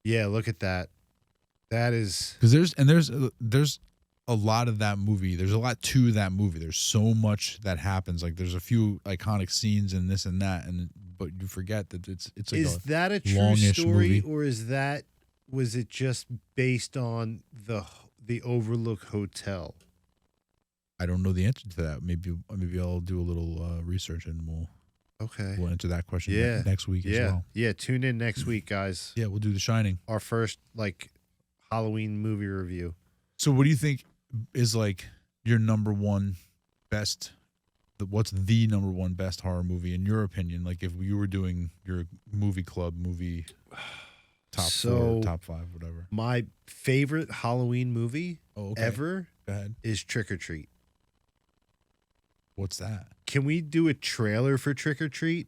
S4: Yeah, look at that. That is
S1: Because there's a lot of that movie. There's a lot to that movie. There's so much that happens. Like there's a few iconic scenes and this and that, but you forget that it's like
S4: is that a true
S1: longish
S4: story,
S1: movie.
S4: or was it just based on the Overlook Hotel?
S1: I don't know the answer to that. Maybe I'll do a little research and we'll answer that question next week as well.
S4: Yeah, tune in next week, guys.
S1: Yeah, we'll do The Shining.
S4: Our first like Halloween movie review.
S1: So what do you think is like your number one best? What's the number one best horror movie in your opinion? Like if you were doing your movie club movie top four, top five, whatever.
S4: My favorite Halloween movie ever
S1: Go ahead.
S4: is Trick or Treat.
S1: What's that?
S4: Can we do a trailer for Trick or Treat?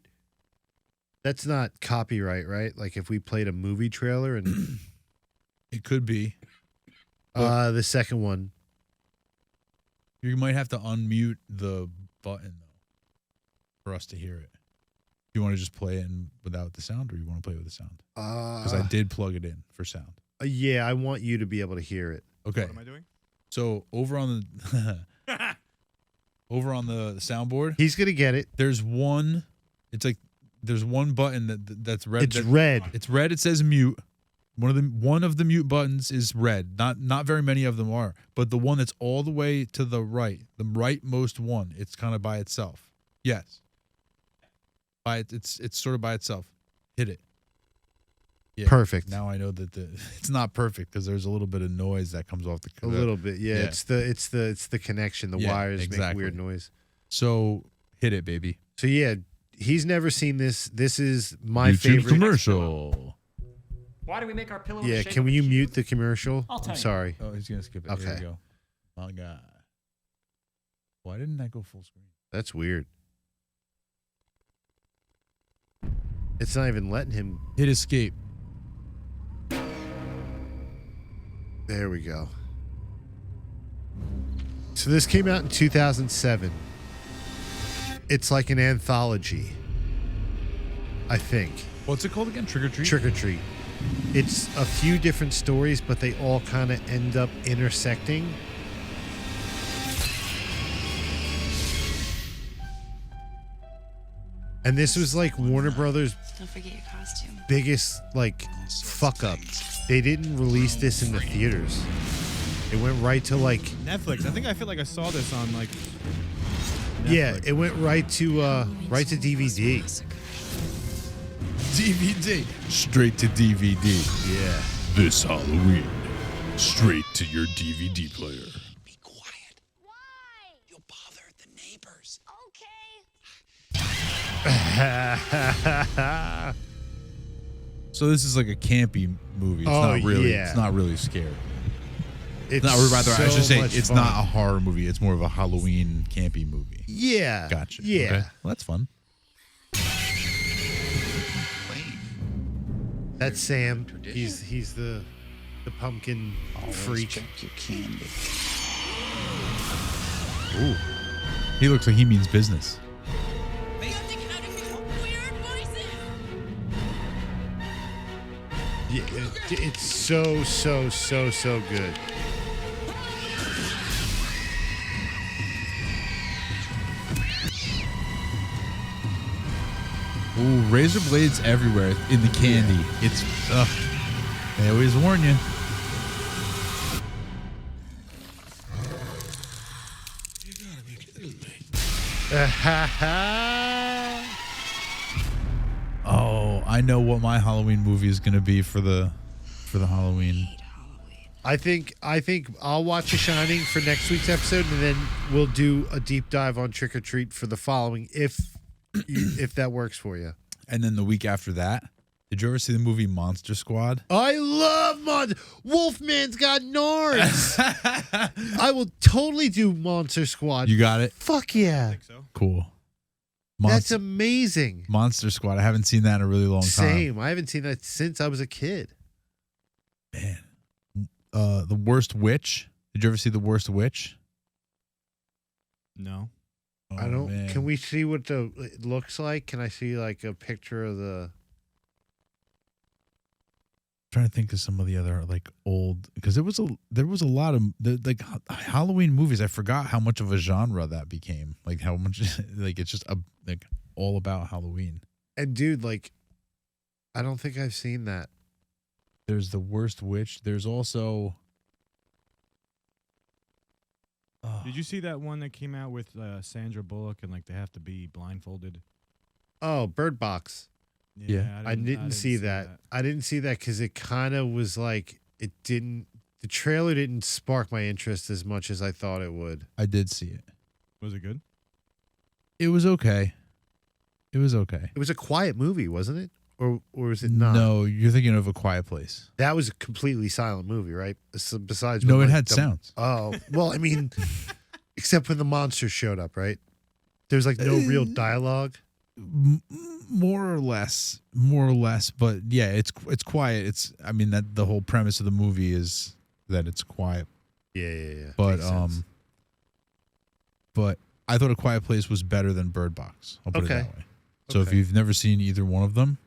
S4: That's not copyright, right? Like if we played a movie trailer and
S1: It could be.
S4: the second one.
S1: You might have to unmute the button though for us to hear it. You want to just play it without the sound, or you want to play it with the sound? Because I did plug it in for sound.
S4: Yeah, I want you to be able to hear it.
S1: Okay.
S3: What am I doing?
S1: So over on the soundboard,
S4: He's gonna get it.
S1: there's one. It's like there's one button that's red.
S4: It's red.
S1: It's red. It says mute. One of the mute buttons is red. Not very many of them are, but the one that's all the way to the rightmost one, it's kind of by itself. Yes. It's sort of by itself. Hit it. Yeah.
S4: Perfect.
S1: Now I know that it's not perfect because there's a little bit of noise that comes off the.
S4: A little bit, yeah. It's the connection. The wires make
S1: exactly.
S4: weird noise.
S1: So hit it, baby.
S4: So yeah, he's never seen this. This is my
S1: YouTube
S4: favorite
S1: commercial.
S6: Why do we make our pillow?
S4: Yeah, can you mute the commercial?
S6: I'll tell
S4: I'm
S6: you.
S4: sorry.
S1: Oh, he's gonna skip it.
S4: Okay.
S1: Here we go. My God. Why didn't that go full screen?
S4: That's weird. It's not even letting him.
S1: Hit escape.
S4: There we go. So this came out in 2007. It's like an anthology, I think.
S1: What's it called again? Trick or Treat?
S4: Trick or Treat. It's a few different stories, but they all kind of end up intersecting. And this was like Warner Brothers'
S7: Don't forget your costume.
S4: biggest like fuck up. They didn't release this in the theaters. It went right to like
S3: Netflix. I feel like I saw this on like.
S4: yeah,
S3: Netflix.
S4: it went right to DVD.
S1: DVD. Straight to DVD.
S4: Yeah.
S1: This Halloween. Straight to your DVD player.
S5: Be quiet.
S7: Why?
S5: You'll bother the neighbors.
S7: Okay.
S1: So this is like a campy movie. It's
S4: Oh,
S1: not really.
S4: yeah.
S1: It's not really scary.
S4: It's
S1: Not rather. I
S4: so
S1: should say
S4: much
S1: it's
S4: fun.
S1: not a horror movie. It's more of a Halloween campy movie.
S4: Yeah.
S1: Gotcha.
S4: Yeah.
S1: Okay. Well, that's fun.
S4: That's Sam. He's the pumpkin freak.
S5: Check your candy.
S1: Ooh. He looks like he means business.
S7: You have to get out of your weird voices.
S4: Yeah, it's so good.
S1: Ooh, razor blades everywhere in the candy. It's they always warn you. Oh, I know what my Halloween movie is going to be for the Halloween.
S4: I think I'll watch The Shining for next week's episode, and then we'll do a deep dive on Trick or Treat for the following, if that works for you.
S1: And then the week after that, did you ever see the movie Monster Squad?
S4: I love Wolfman's got nards. I will totally do Monster Squad.
S1: You got it?
S4: Fuck yeah.
S3: I think so.
S1: Cool.
S4: That's amazing.
S1: Monster Squad. I haven't seen that in a really long time.
S4: Same. I haven't seen that since I was a kid.
S1: Man. The Worst Witch. Did you ever see The Worst Witch?
S3: No.
S1: Oh,
S4: I don't.
S1: man.
S4: Can we see what it looks like? Can I see like a picture of the?
S1: Trying to think of some of the other like old, because there was a lot of like Halloween movies. I forgot how much of a genre that became. Like how much like it's just like all about Halloween.
S4: And dude, like, I don't think I've seen that.
S1: There's The Worst Witch. There's also.
S3: Did you see that one that came out with Sandra Bullock and like they have to be blindfolded?
S4: Oh, Bird Box.
S1: Yeah.
S4: I didn't see that. I didn't see that because it kind of was like it didn't. The trailer didn't spark my interest as much as I thought it would.
S1: I did see it.
S3: Was it good?
S1: It was okay. It was okay.
S4: It was a quiet movie, wasn't it? Or was it not?
S1: No, you're thinking of A Quiet Place.
S4: That was a completely silent movie, right? Besides,
S1: No,
S4: when,
S1: it
S4: like,
S1: had sounds.
S4: Oh, well, I mean, except when the monsters showed up, right? There's like no real dialogue.
S1: More or less, but yeah, it's quiet. I mean that the whole premise of the movie is that it's quiet.
S4: Yeah.
S1: But
S4: Makes sense.
S1: but I thought A Quiet Place was better than Bird Box. I'll put it
S4: Okay.
S1: that way. So if
S4: Okay.
S1: you've never seen either one of them,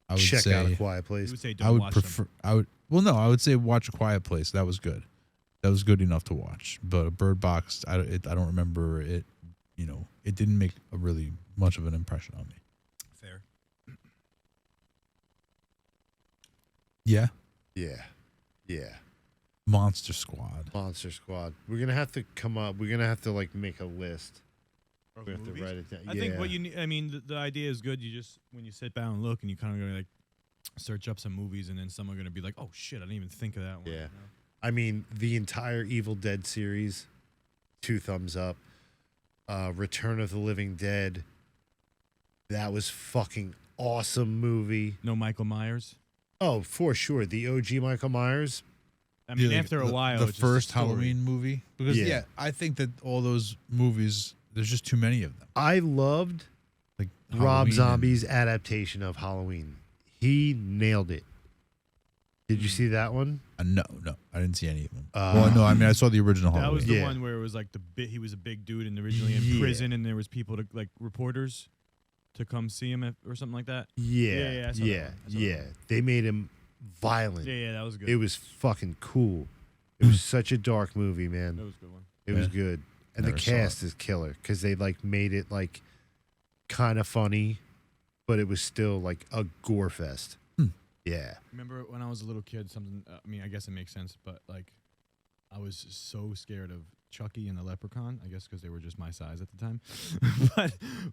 S1: I would
S4: Check
S1: say
S4: out A Quiet
S3: You
S4: Place.
S3: would say
S1: I
S3: don't
S1: would
S3: watch
S1: prefer.
S3: them.
S1: I would say watch A Quiet Place. That was good. That was good enough to watch. But a Bird Box, I don't remember it. You know, it didn't make a really much of an impression on me.
S3: Fair.
S1: Yeah,
S4: Yeah.
S1: Monster Squad.
S4: Monster Squad. We're gonna have to come up. We're gonna have to like make a list.
S3: Of
S4: We have to
S3: movies?
S4: write it down.
S3: I think what you need. I mean, the idea is good. You just when you sit down and look, and you kind of go like search up some movies, and then someone gonna be like, "Oh shit, I didn't even think of that one."
S4: Yeah.
S3: you know?
S4: I mean, the entire Evil Dead series, 2 thumbs up. Return of the Living Dead. That was fucking awesome movie.
S3: No Michael Myers.
S4: Oh, for sure. The OG Michael Myers.
S3: I mean,
S1: Yeah,
S3: after a while,
S1: the
S3: it's just a
S1: first
S3: story.
S1: Halloween movie, because
S4: Yeah.
S1: I think that all those movies, there's just too many of them.
S4: I loved
S1: Like
S4: Rob
S1: Halloween and-
S4: Zombie's adaptation of Halloween. He nailed it. Did you see that one?
S1: No, I didn't see any of them. Well, no, I mean I saw the original
S3: That
S1: Halloween.
S3: was the
S4: Yeah.
S3: one where it was like he was a big dude and originally in
S4: Yeah.
S3: prison, and there was people like reporters to come see him or something like that.
S4: Yeah.
S3: Yeah, I saw that
S4: Yeah.
S3: one. I saw that
S4: Yeah.
S3: one.
S4: They made him violent.
S3: Yeah, that was good.
S4: It was fucking cool. It was such a dark movie, man.
S3: that was a good one.
S4: It was
S1: Yeah.
S4: good. And
S1: Never
S4: the
S1: saw
S4: cast is killer because they like made it like kind of funny, but it was still like a gore fest. Yeah.
S3: Remember when I was a little kid? Something. I mean, I guess it makes sense, but like, I was so scared of Chucky and the Leprechaun. I guess because they were just my size at the time.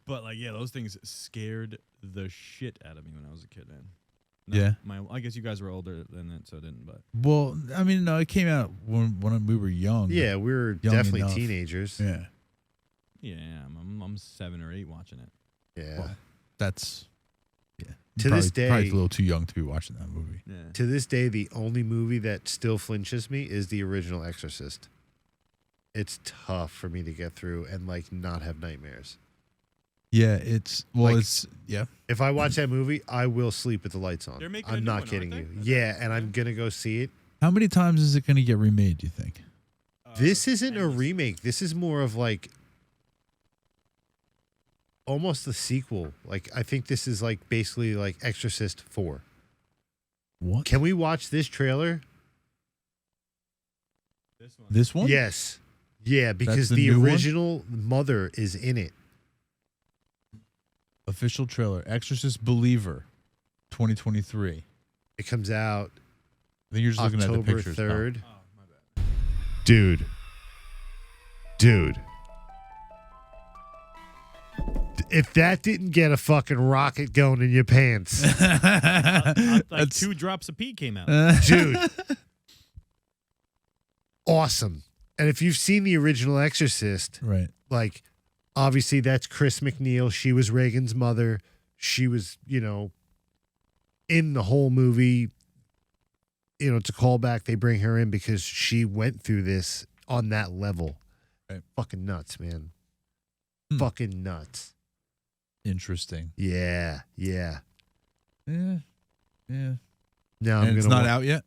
S3: but like, yeah, those things scared the shit out of me when I was a kid. Man.
S1: Yeah.
S3: I guess you guys were older than that, so I didn't. But
S1: Well, I mean, no, it came out when we were young.
S4: Yeah, we were
S1: Young
S4: definitely
S1: enough.
S4: teenagers.
S1: Yeah.
S3: yeah, I'm 7 or 8 watching it.
S4: Yeah.
S1: Well, that's
S4: To this day-
S1: probably a little too young to be watching that movie.
S3: Yeah.
S4: To this day, the only movie that still flinches me is the original Exorcist. It's tough for me to get through and like not have nightmares.
S1: Yeah, it's yeah.
S4: If I watch that movie, I will sleep with the lights on.
S3: They're making a
S4: I'm
S3: new
S4: not
S3: one,
S4: kidding
S3: aren't
S4: you.
S3: they?
S4: Yeah, and I'm gonna go see it.
S1: How many times is it going to get remade? Do you think?
S4: This isn't a
S3: endless.
S4: remake. This is more of like almost the sequel. Like I think this is like basically like Exorcist 4.
S1: What?
S4: Can we watch this trailer?
S3: This one.
S1: This one?
S4: Yes. Yeah, because
S1: the
S4: the
S1: new one?
S4: original mother is in it.
S1: Official trailer. Exorcist Believer 2023.
S4: It comes out
S1: I think you're just looking at the
S4: October
S1: pictures.
S4: 3rd.
S3: Oh, my bad.
S4: Dude. If that didn't get a fucking rocket going in your pants,
S3: Like 2 drops of pee came out.
S4: dude. Awesome. And if you've seen the original Exorcist,
S1: Right.
S4: like, obviously that's Chris McNeil. She was Reagan's mother. She was, in the whole movie. It's a callback. They bring her in because she went through this on that level.
S1: Right.
S4: Fucking nuts, man. Fucking nuts.
S1: Interesting.
S4: Yeah.
S1: Yeah.
S4: Now
S1: And it's not out yet?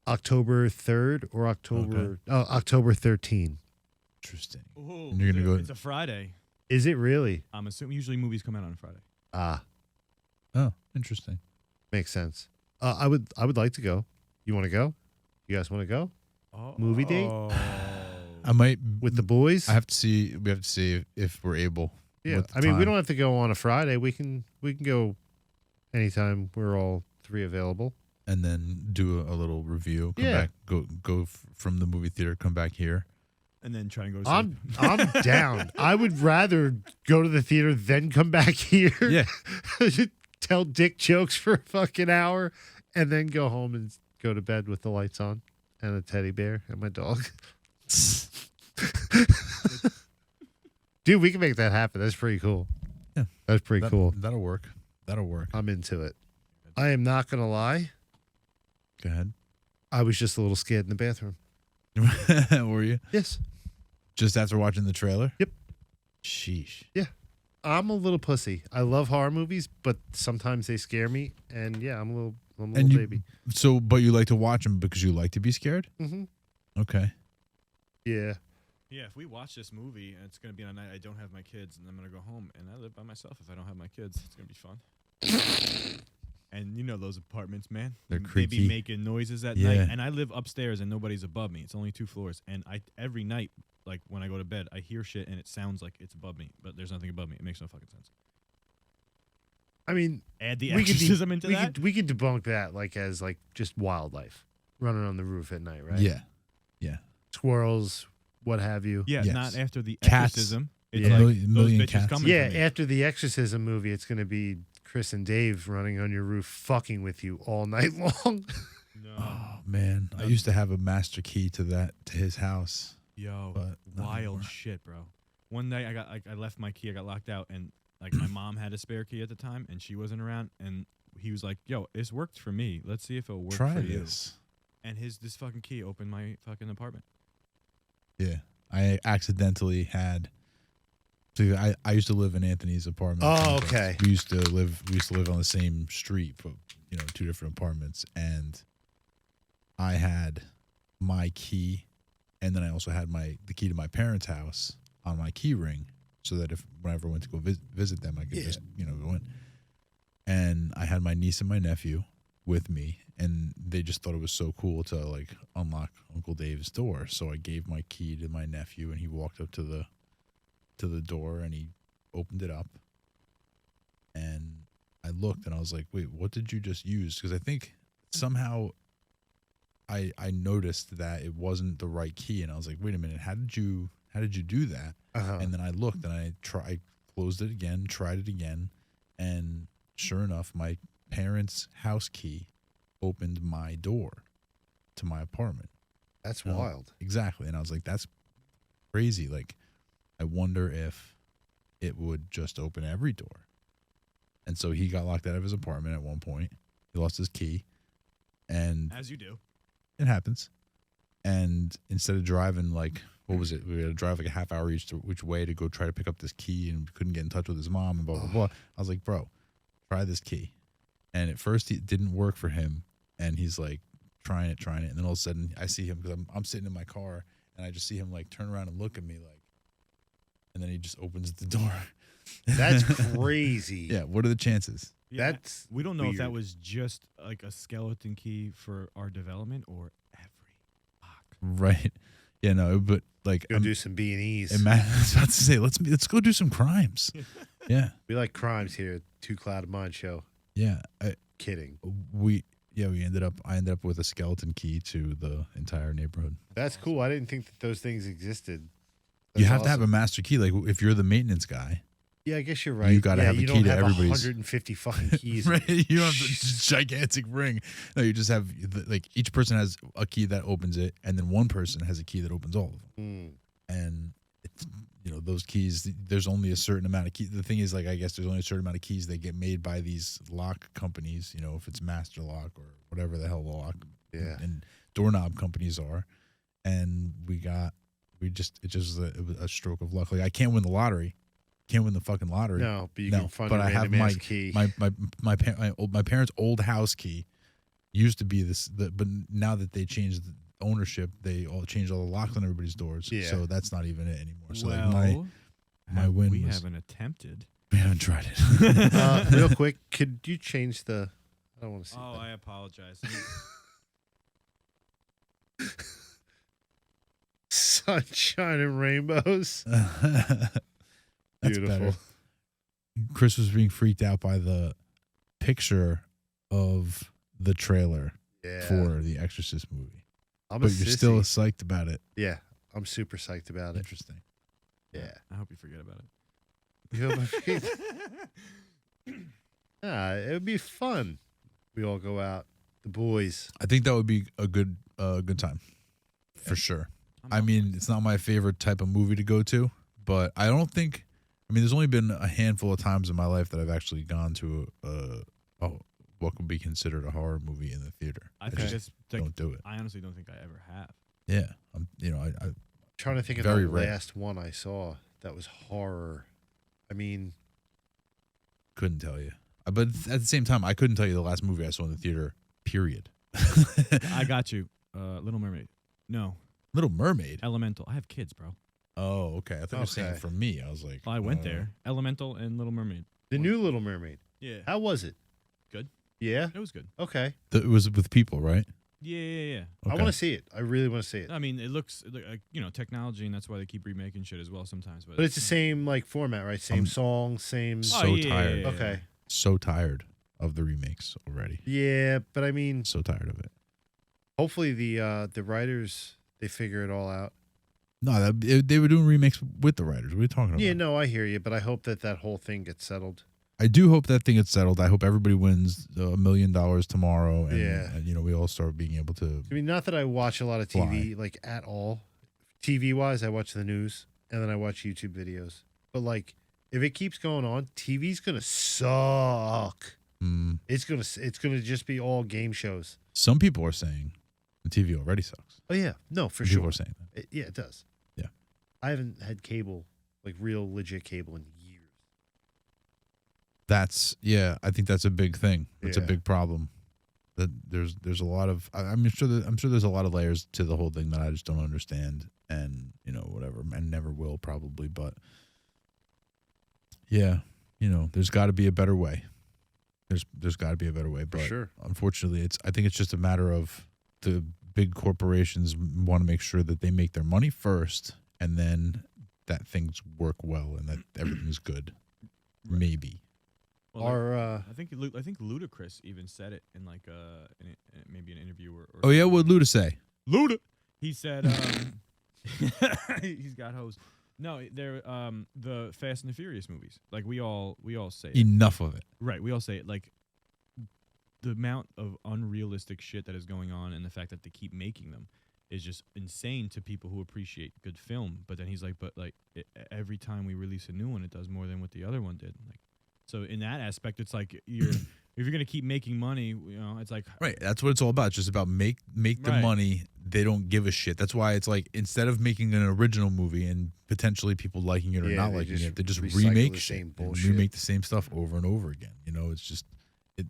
S4: October 3rd or October 13.
S1: Interesting.
S3: Ooh,
S1: And you're gonna go-
S3: It's a Friday.
S4: Is it really?
S3: I'm assuming usually movies come out on Friday.
S1: Oh, interesting.
S4: Makes sense. I would like to go. You want to go? You guys want to go? Movie date?
S1: I might
S4: With the boys?
S1: We have to see if we're able.
S4: Yeah.
S1: with the
S4: I mean, we
S1: time.
S4: don't have to go on a Friday. We can go anytime we're all 3 available.
S1: And then do a little review. Come
S4: Yeah.
S1: back. Go from the movie theater. Come back here.
S3: And then try and go to sleep.
S4: I'm down. I would rather go to the theater than come back here.
S1: Yeah.
S4: Tell dick jokes for a fucking hour and then go home and go to bed with the lights on and a teddy bear and my dog. Dude, we can make that happen. That's pretty cool.
S1: Yeah.
S4: That's pretty cool.
S1: That'll work. That'll work.
S4: I'm into it. I am not going to lie.
S1: Go ahead.
S4: I was just a little scared in the bathroom.
S1: Were you?
S4: Yes.
S1: Just after watching the trailer?
S4: Yep.
S1: Sheesh.
S4: Yeah. I'm a little pussy. I love horror movies, but sometimes they scare me. And yeah, I'm a little baby.
S1: So, but you like to watch them because you like to be scared?
S4: Mm-hmm.
S1: Okay.
S4: Yeah.
S3: Yeah, if we watch this movie and it's going to be on a night I don't have my kids and I'm going to go home and I live by myself if I don't have my kids, it's going to be fun. And you know those apartments, man.
S1: They're
S3: They
S1: creaky.
S3: be making noises at
S1: Yeah.
S3: night. And I live upstairs and nobody's above me. It's only 2 floors. And every night, like when I go to bed, I hear shit and it sounds like it's above me. But there's nothing above me. It makes no fucking sense.
S4: I mean,
S3: Add the
S4: we could
S3: exorcism into
S4: we
S3: that.
S4: could we could debunk that like as like just wildlife running on the roof at night, right?
S1: Yeah. Yeah.
S4: Squirrels, what have you.
S3: Yeah,
S1: Yes.
S3: not after the
S1: Cats.
S3: exorcism. It's
S4: Yeah.
S3: like
S1: Million
S3: those bitches
S1: cats.
S3: coming
S4: Yeah,
S3: for me.
S4: after the Exorcism movie, it's going to be Chris and Dave running on your roof fucking with you all night long.
S3: No.
S1: Oh man, I used to have a master key to his house.
S3: Yo,
S1: But not
S3: wild
S1: anymore.
S3: shit, bro. One night I left my key, I got locked out, and like my mom had a spare key at the time, and she wasn't around, and he was like, "Yo, this worked for me. Let's see if it'll work
S1: Try
S3: for
S1: this.
S3: you." And this fucking key opened my fucking apartment.
S1: Yeah, I accidentally had. So I used to live in Anthony's apartment.
S4: Oh,
S1: complex.
S4: okay.
S1: We used to live on the same street, but 2 different apartments, and I had my key, and then I also had the key to my parents' house on my key ring, so that whenever I went to go visit them, I could just go in. And I had my niece and my nephew with me, and they just thought it was so cool to like unlock Uncle Dave's door. So I gave my key to my nephew, and he walked up to the door and he opened it up. And I looked and I was like, "Wait, what did you just use?" Because I think somehow I noticed that it wasn't the right key, and I was like, "Wait a minute, how did you do that?"
S4: Uh-huh.
S1: And then I looked and I closed it again, tried it again, and sure enough, my parents' house key opened my door to my apartment.
S4: That's
S1: No,
S4: wild.
S1: Exactly. And I was like, that's crazy. Like, I wonder if it would just open every door. And so he got locked out of his apartment at one point. He lost his key. And
S3: As you do.
S1: it happens. And instead of driving like, what was it? We had to drive like a half hour which way to go try to pick up this key, and couldn't get in touch with his mom and blah, blah, blah. I was like, bro, try this key. And at first it didn't work for him. And he's like, trying it. And then all of a sudden I see him, because I'm sitting in my car, and I just see him like turn around and look at me like, and then he just opens the door.
S4: That's crazy.
S1: Yeah. What are the chances?
S3: Yeah,
S4: That's
S3: we don't know if that
S4: weird.
S3: was just like a skeleton key for our development or every lock.
S1: Right. Yeah, no, but like,
S4: Go do some B&Es.
S1: I was about to say, let's go do some crimes. Yeah.
S4: We like crimes here. Two Cloud Mind show.
S1: Yeah,
S4: Kidding.
S1: I ended up with a skeleton key to the entire neighborhood.
S4: That's cool. I didn't think that those things existed.
S1: You
S4: That's
S1: have to have a
S4: awesome.
S1: master key. Like if you're the maintenance guy,
S4: Yeah, I guess you're right.
S1: You gotta have a
S4: you
S1: key
S4: don't
S1: to
S4: have
S1: everybody's-
S4: 150 fucking keys.
S1: right? You don't have this gigantic ring. No, you just have like each person has a key that opens it, and then one person has a key that opens all of them.
S4: Mm.
S1: And it's, those keys. There's only a certain amount of keys. The thing is, like, I guess there's only a certain amount of keys that get made by these lock companies. If it's Master Lock or whatever the hell the lock and doorknob companies are. And it just was a stroke of luck. Like I can't win the lottery. Can't win the fucking lottery.
S4: No, but you can find
S1: but
S4: a
S1: I have
S4: random ass key.
S1: my parents' old house key used to be this, but now that they changed the ownership, they all changed all the locks on everybody's doors.
S4: Yeah.
S1: So that's not even it anymore. So
S3: Well,
S1: like my win
S3: we
S1: was
S3: haven't attempted.
S1: we haven't tried it.
S4: Real quick, could you change the? I don't want to see.
S3: Oh,
S4: that.
S3: I apologize.
S4: Sunshine and rainbows.
S1: That's
S4: Beautiful.
S1: better. Chris was being freaked out by the picture of the trailer
S4: Yeah.
S1: for the Exorcist movie,
S4: I'm
S1: but
S4: a
S1: you're still
S4: sissy.
S1: psyched about it.
S4: Yeah, I'm super psyched about it.
S1: Interesting.
S4: Yeah.
S3: I hope you forget about it.
S4: You know, my feet- it would be fun. We all go out, the boys.
S1: I think that would be a good time, for sure. I mean, it's not my favorite type of movie to go to, but I don't think. I mean, there's only been a handful of times in my life that I've actually gone to what could be considered a horror movie in the theater.
S3: I
S1: I
S3: think
S1: just
S3: that's like,
S1: don't do it.
S3: I honestly don't think I ever have.
S1: Yeah, I
S4: Trying to think of
S1: Very
S4: the
S1: rare.
S4: last one I saw that was horror. I mean,
S1: couldn't tell you. But at the same time, I couldn't tell you the last movie I saw in the theater. Period.
S3: I got you. Little Mermaid. No,
S1: Little Mermaid.
S3: Elemental. I have kids, bro.
S1: Oh, okay. I thought you were saying
S4: Okay.
S1: for me. I was like,
S3: I went there. Elemental and Little Mermaid.
S4: the new Little Mermaid.
S3: Yeah.
S4: How was it?
S3: Good.
S4: Yeah.
S3: It was good.
S4: Okay.
S1: It was with people, right?
S3: Yeah.
S4: I
S1: Okay.
S4: want to see it. I really want to see it.
S3: I mean, it looks like technology, and that's why they keep remaking shit as well sometimes. But
S4: But it's the same like format, right? Same song, same.
S1: so tired.
S4: Okay.
S1: So tired of the remakes already.
S4: Yeah, but I mean,
S1: So tired of it.
S4: hopefully the writers they figure it all out.
S1: No, they were doing remakes with the writers. What are you talking about?
S4: Yeah, no, I hear you, but I hope that whole thing gets settled.
S1: I do hope that thing gets settled. I hope everybody wins $1 million tomorrow, and,
S4: Yeah.
S1: and we all start being able to.
S4: I mean, not that I watch a lot of TV like at all. TV wise, I watch the news and then I watch YouTube videos. But like, if it keeps going on, TV's gonna suck.
S1: Mm,
S4: It's gonna just be all game shows.
S1: some people are saying the TV already sucks.
S4: Oh yeah, no, for
S1: People
S4: sure.
S1: are saying that.
S4: Yeah, it does.
S1: Yeah.
S4: I haven't had cable, like real legit cable, in years.
S1: I think that's a big thing. It's a
S4: Yeah.
S1: big problem. That there's a lot of I'm sure there's a lot of layers to the whole thing that I just don't understand, and whatever, and never will probably. But yeah, there's got to be a better way. There's got to be a better way. But
S4: sure.
S1: unfortunately, I think it's just a matter of the big corporations want to make sure that they make their money first, and then that things work well and that everything's good.
S3: Right.
S1: Maybe.
S3: Well,
S4: Our
S3: I think Ludacris even said it in like maybe an interview or
S1: Oh yeah, what'd Luda say?
S3: Luda. He said he's got hoes. No, they're the Fast and the Furious movies. Like we all say it.
S1: Enough of it.
S3: Right, we all say it. Like the amount of unrealistic shit that is going on and the fact that they keep making them is just insane to people who appreciate good film. But then he's like, every time we release a new one, it does more than what the other one did. Like, so in that aspect, it's like if you're gonna keep making money, it's like
S1: Right. That's what it's all about. It's just about make the
S3: Right.
S1: money. They don't give a shit. That's why it's like instead of making an original movie and potentially people liking it or
S4: Yeah,
S1: not
S4: they
S1: liking
S4: just
S1: it, they just
S4: recycle
S1: remake
S4: the
S1: shit
S4: same
S1: and
S4: bullshit.
S1: remake the same stuff over and over again. It's just it,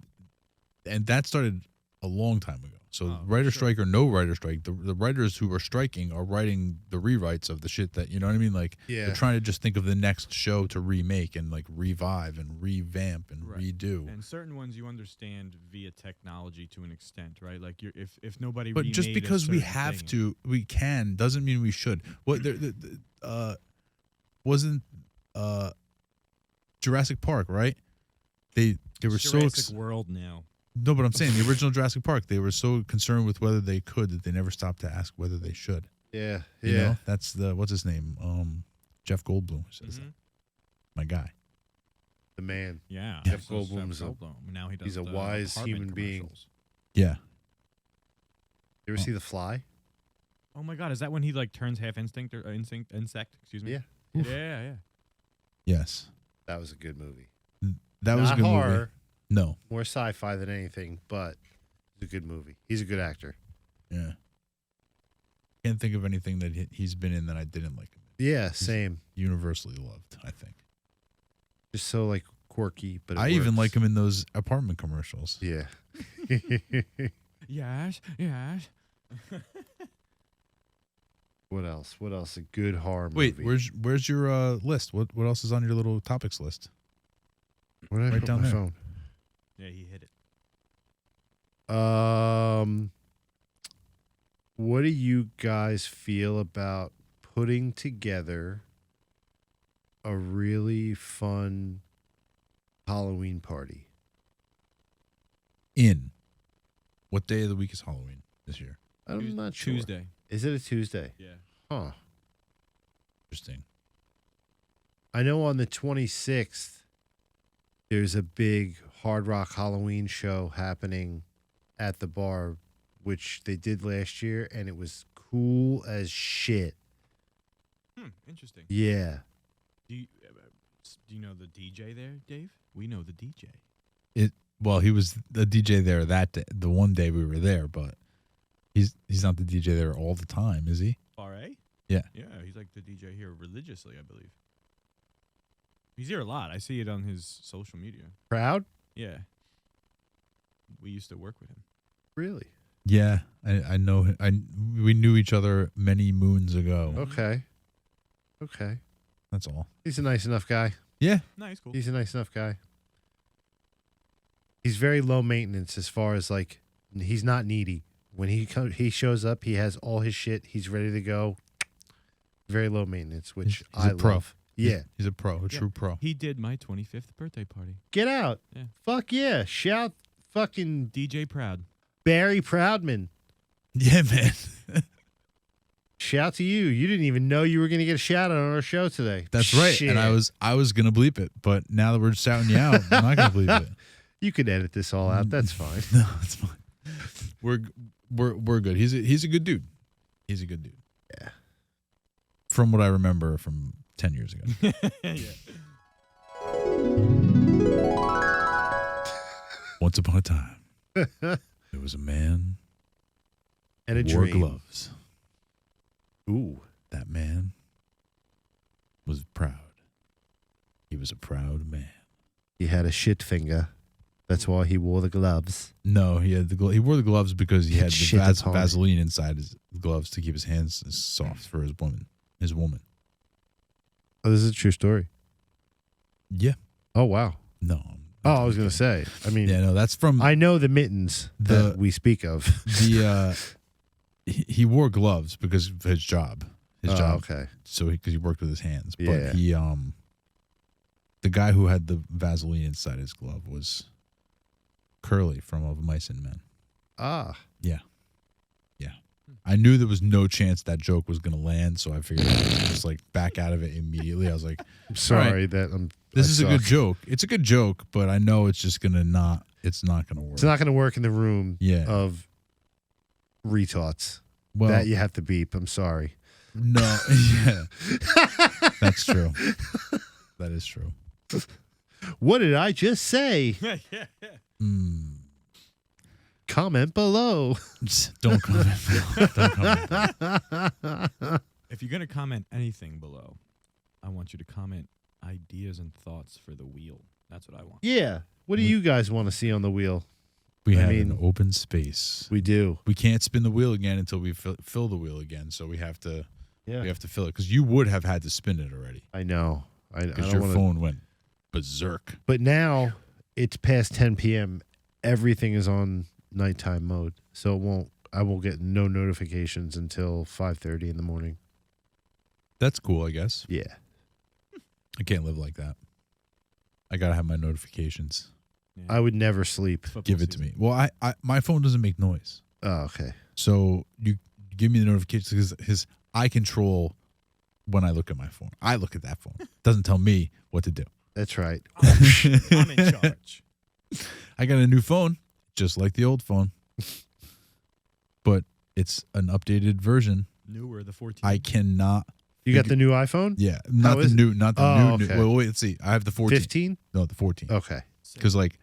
S1: and that started a long time ago. So
S3: Oh,
S1: writer
S3: sure.
S1: strike or no writer strike, the writers who are striking are writing the rewrites of the shit that, you know what I mean? Like
S4: Yeah.
S1: they're trying to just think of the next show to remake and like revive and revamp and
S3: Right.
S1: redo.
S3: And certain ones you understand via technology to an extent, right? Like if nobody.
S1: But just
S3: remade a
S1: because we
S3: certain
S1: have
S3: thing-
S1: to, we can, doesn't mean we should. What wasn't Jurassic Park, right? they were so
S3: Jurassic World now.
S1: no, but I'm saying the original Jurassic Park, they were so concerned with whether they could that they never stopped to ask whether they should.
S4: Yeah.
S1: You know, that's the what's his name, Jeff Goldblum says that. My guy.
S4: The man.
S3: Yeah.
S4: Jeff
S3: So
S4: Goldblum's a-
S3: Goldblum. Now he does
S4: he's a
S3: the
S4: wise
S3: Hartman
S4: human being.
S3: commercials.
S1: Yeah.
S4: You ever see The Fly?
S3: Oh my God, is that when he like turns half instinct or insect? Excuse me.
S4: Yeah.
S3: Yeah.
S1: Yes.
S4: That was a good movie.
S1: That was a
S4: Not
S1: good
S4: horror,
S1: movie. No.
S4: more sci-fi than anything, but it's a good movie. He's a good actor.
S1: Yeah. Can't think of anything that he's been in that I didn't like him in.
S4: Yeah, same.
S1: Universally loved, I think.
S4: Just so like quirky, but it
S1: I even
S4: works.
S1: like him in those apartment commercials.
S4: Yeah.
S3: Yes.
S4: What else? What else? A good horror
S1: Wait,
S4: movie.
S1: where's your list? What else is on your little topics list?
S4: Where did I
S1: right
S4: put
S1: down
S4: my
S1: there.
S4: phone?
S3: Yeah, he hit it.
S4: What do you guys feel about putting together a really fun Halloween party?
S1: What day of the week is Halloween this year?
S4: I'm not sure.
S3: Tuesday.
S4: Is it a Tuesday?
S3: Yeah.
S4: Huh.
S1: Interesting.
S4: I know on the 26th, there's a big Hard Rock Halloween show happening at the bar, which they did last year, and it was cool as shit.
S3: Interesting.
S4: Yeah.
S3: Do you know the DJ there, Dave? We know the DJ.
S1: Well, he was the DJ there that day, the one day we were there, but he's not the DJ there all the time, is he?
S3: R.A.?
S1: Yeah.
S3: Yeah, he's like the DJ here religiously, I believe. He's here a lot. I see it on his social media.
S4: Proud?
S3: Yeah. We used to work with him.
S4: Really?
S1: Yeah, I know. We knew each other many moons ago.
S4: Okay. Okay.
S1: That's all.
S4: He's a nice enough guy.
S1: Yeah.
S3: No, he's cool.
S4: He's a nice enough guy. He's very low maintenance as far as like he's not needy. When he shows up, he has all his shit. He's ready to go. Very low maintenance, which
S1: He's
S4: I
S1: a pro.
S4: love. Yeah.
S1: He's a pro, a true pro.
S3: He did my 25th birthday party.
S4: Get out.
S3: Yeah.
S4: Fuck yeah. Shout fucking
S3: DJ Proud.
S4: Barry Proudman.
S1: Yeah, man.
S4: Shout to you. You didn't even know you were going to get a shout out on our show today.
S1: That's right.
S4: Shit.
S1: And I was gonna bleep it, but now that we're shouting you out, I'm not gonna bleep it.
S4: You could edit this all out. That's fine.
S1: No, it's fine. We're good. He's a good dude. He's a good dude.
S4: Yeah.
S1: From what I remember from 10 years ago. Once upon a time, there was a man
S4: And a
S1: who wore
S4: dream.
S1: gloves.
S4: Ooh.
S1: That man was proud. He was a proud man.
S4: He had a shit finger. That's why he wore the gloves.
S1: No, he had he wore the gloves because he had the
S4: Shit upon it.
S1: Vaseline inside his gloves to keep his hands soft for his woman.
S4: Oh, this is a true story.
S1: Yeah.
S4: Oh, wow.
S1: No.
S4: Oh, I was going to say. I mean,
S1: Yeah, no, that's from
S4: I know the mittens that we speak of.
S1: the he wore gloves because of his job. His job.
S4: Okay.
S1: So because he worked with his hands. But
S4: Yeah.
S1: he the guy who had the Vaseline inside his glove was Curly from Of Mice and Men.
S4: Ah.
S1: Yeah. Yeah. I knew there was no chance that joke was going to land, so I figured I was just like back out of it immediately. I was like,
S4: I'm sorry
S1: All right.
S4: that
S1: this
S4: I
S1: is a good
S4: suck.
S1: joke. It's a good joke, but I know it's just going to not going to work.
S4: It's not going to work in the room
S1: Yeah.
S4: of retards.
S1: Well,
S4: That you have to beep. I'm sorry.
S1: no. Yeah. That's true. That is true.
S4: What did I just say?
S1: Mm.
S4: Comment below.
S1: Don't comment. Don't comment.
S3: If you're going to comment anything below, I want you to comment ideas and thoughts for the wheel. That's what I want.
S4: Yeah. What do you guys want to see on the wheel?
S1: We
S4: I
S1: have
S4: mean-
S1: an open space.
S4: We do.
S1: We can't spin the wheel again until we fill the wheel again. So we have to
S4: Yeah.
S1: fill it because you would have had to spin it already
S4: I know. I
S1: because
S4: don't
S1: your
S4: want to.
S1: phone went berserk.
S4: But now it's past 10 p.m. Everything is on nighttime mode, so I will get no notifications until 5:30 in the morning.
S1: That's cool, I guess.
S4: Yeah.
S1: I can't live like that. I gotta have my notifications
S3: Yeah.
S4: I would never sleep.
S3: Football
S1: Give it to
S3: season.
S1: me. Well, I my phone doesn't make noise.
S4: Oh, okay.
S1: So you give me the notifications because I control when I look at my phone. I look at that phone. It doesn't tell me what to do.
S4: That's right.
S3: I'm in charge.
S1: I got a new phone, just like the old phone, but it's an updated version.
S3: Newer, the 14.
S1: I cannot.
S4: You got the new iPhone?
S1: Yeah, not the
S4: is it?
S1: new, not the
S4: Oh,
S1: new.
S4: okay.
S1: Well, wait, let's see. I have the 14.
S4: 15?
S1: No, the 14.
S4: Okay.
S1: Because like,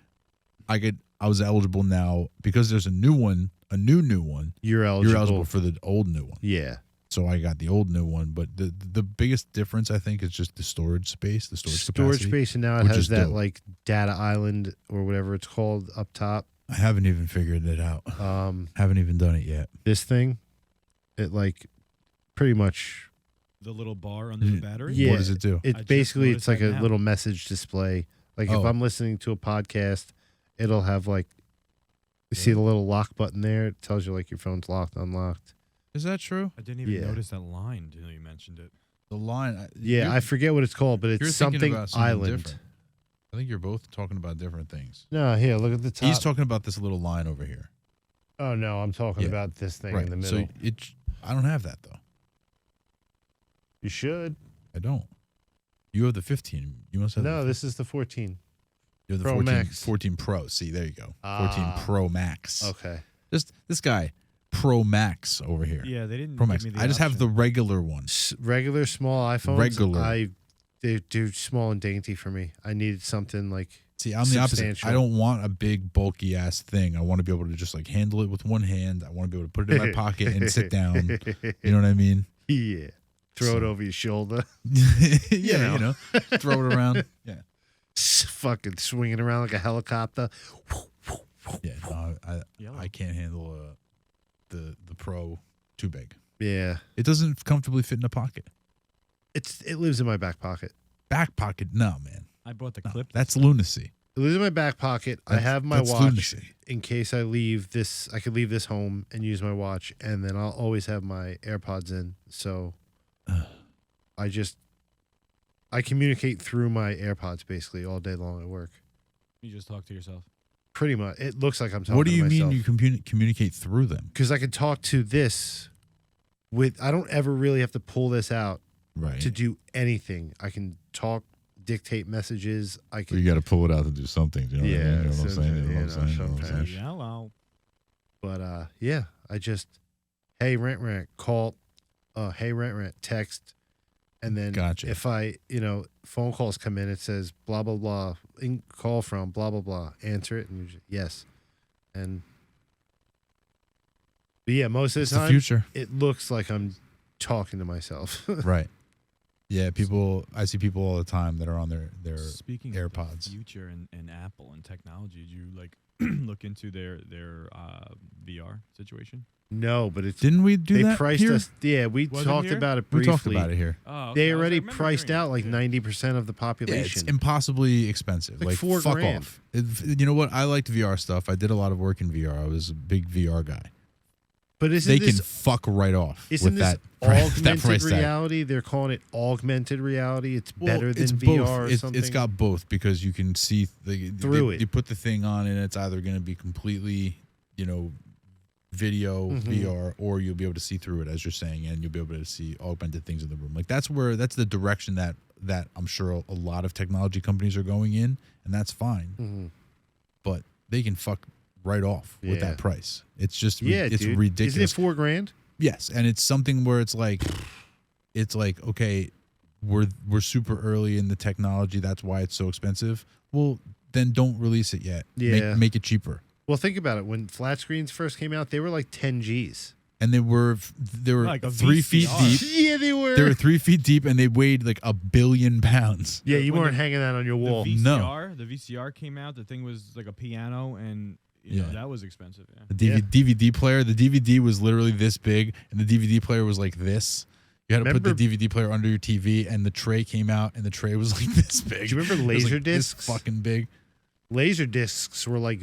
S1: I was eligible now because there's a new one, a new one.
S4: You're eligible.
S1: You're eligible for the old new one.
S4: Yeah.
S1: So I got the old new one, but the biggest difference I think is just the storage space, the storage capacity.
S4: Space, and now it
S1: which
S4: has
S1: is
S4: that
S1: dope.
S4: like data island or whatever it's called up top.
S1: I haven't even figured it out. Haven't even done it yet.
S4: This thing, it like pretty much.
S3: The little bar under the battery?
S4: Yeah.
S1: What does it do?
S4: It
S3: I just
S4: basically it's
S3: noticed
S4: like
S3: that
S4: a
S3: now.
S4: little message display. Like if
S1: Oh.
S4: I'm listening to a podcast, it'll have like you see the little lock button there. It tells you like your phone's locked, unlocked.
S1: Is that true?
S3: I didn't even
S4: Yeah.
S3: notice that line until you mentioned it.
S1: The line.
S4: Yeah, I forget what it's called, but
S1: you're
S4: it's
S1: thinking
S4: something
S1: about something
S4: island.
S1: different. I think you're both talking about different things.
S4: No, here, look at the top.
S1: He's talking about this little line over here.
S4: Oh no, I'm talking
S1: Yeah.
S4: about this thing
S1: Right.
S4: in the middle.
S1: So I don't have that though.
S4: You should.
S1: I don't. You have the 15. You must have.
S4: No,
S1: the,
S4: this is the 14.
S1: you have the
S4: Pro
S1: 14,
S4: Max.
S1: 14 Pro. See, there you go. 14
S4: Ah.
S1: Pro Max.
S4: Okay.
S1: This guy, Pro Max over here.
S3: Yeah, they didn't
S1: Pro
S3: give
S1: Max.
S3: me the
S1: I just have
S3: option.
S1: the regular one.
S4: Regular small iPhones.
S1: Regular.
S4: They're too small and dainty for me. I needed something like
S1: See, I'm the opposite.
S4: substantial.
S1: I don't want a big, bulky ass thing. I want to be able to just like handle it with one hand. I want to be able to put it in my pocket and sit down. You know what I mean?
S4: Yeah. Throw it
S1: So-
S4: over your shoulder.
S1: Yeah, you know, throw it around. Yeah,
S4: Fucking swinging around like a helicopter.
S1: yeah. No,
S3: Yellow.
S1: I can't handle the Pro too big.
S4: Yeah.
S1: It doesn't comfortably fit in a pocket.
S4: It lives in my back pocket.
S1: Back pocket, no, man.
S3: I bought the
S1: No,
S3: clip.
S1: that's lunacy.
S4: It lives in my back pocket. I
S1: That's-
S4: have my
S1: that's
S4: watch
S1: lunacy.
S4: in case I leave this. I could leave this home and use my watch, and then I'll always have my AirPods in. So I communicate through my AirPods basically all day long at work.
S3: You just talk to yourself.
S4: Pretty much. It looks like I'm talking
S1: What do
S4: to
S1: you
S4: myself.
S1: mean you communicate through them?
S4: Because I can talk to this with. I don't ever really have to pull this out
S1: Right.
S4: to do anything. I can talk, dictate messages. I can.
S1: You got to pull it out to do something. You know
S4: Yeah,
S1: what I mean? You know what I'm
S4: sometimes,
S1: saying? You know what I'm
S4: you know,
S1: saying? You know what I'm
S4: sometimes.
S1: saying?
S3: Hello.
S4: But yeah, I just, hey, rent, call, hey, rent, text. And then
S1: Gotcha.
S4: if I, phone calls come in, it says blah, blah, blah, call from blah, blah, blah. Answer it and you just, yes. And, but yeah, most of
S1: It's
S4: the
S1: the
S4: time,
S1: future.
S4: it looks like I'm talking to myself.
S1: Right. Yeah, I see people all the time that are on their
S3: Speaking
S1: AirPods.
S3: of the future and Apple and technology, did you like look into their VR situation?
S4: No, but it's,
S1: Didn't we do
S4: they
S1: that
S4: priced
S1: here?
S4: us. Yeah, we
S3: Was it
S4: talked
S3: here?
S4: about it
S1: We
S4: briefly.
S1: talked about it here.
S3: Oh,
S4: They
S3: okay. I
S4: already
S3: remember
S4: priced
S3: hearing
S4: out
S3: it.
S4: like
S3: Yeah.
S4: 90% of the
S1: Yeah,
S4: population.
S1: it's impossibly expensive.
S4: Like
S1: Like
S4: $4
S1: fuck
S4: grand.
S1: off. You know what? I liked VR stuff. I did a lot of work in VR. I was a big VR guy.
S4: But isn't
S1: They
S4: this
S1: can fuck right off
S4: Isn't
S1: with
S4: this
S1: that, that
S4: augmented
S1: price tag.
S4: reality? They're calling it augmented reality. It's
S1: Well,
S4: better than
S1: it's
S4: VR
S1: both.
S4: or
S1: It's
S4: something.
S1: got both because you can see
S4: Through it.
S1: You put the thing on and it's either going to be completely, video
S4: Mhm.
S1: VR, or you'll be able to see through it as you're saying, and you'll be able to see augmented things in the room. Like that's the direction that I'm sure a lot of technology companies are going in, and that's fine.
S4: Mhm.
S1: But they can fuck right off with
S4: Yeah.
S1: that price. It's just
S4: Yeah,
S1: it's
S4: dude.
S1: ridiculous.
S4: Isn't it $4,000?
S1: Yes, and it's something where it's like okay, we're super early in the technology. That's why it's so expensive. Well, then don't release it yet.
S4: Yeah.
S1: Make it cheaper.
S4: Well, think about it. When flat screens first came out, they were like 10 Gs.
S1: And they were
S3: Like a
S1: 3 feet
S3: VCR.
S1: deep.
S4: Yeah, they were.
S1: They were 3 feet deep, and they weighed like 1 billion pounds.
S4: yeah, you
S3: When
S4: weren't
S3: the-
S4: hanging that on your
S3: The
S4: wall.
S3: the VCR came out. The thing was like a piano, and
S1: Yeah.
S3: that was expensive. Yeah.
S1: The DVD player. The DVD was literally this big, and the DVD player was like this. You had to put the
S4: Remember-
S1: DVD player under your TV, and the tray came out, and the tray was like this big.
S4: Do you remember
S1: It was,
S4: laser
S1: like, this
S4: discs?
S1: fucking big.
S4: Laser discs were like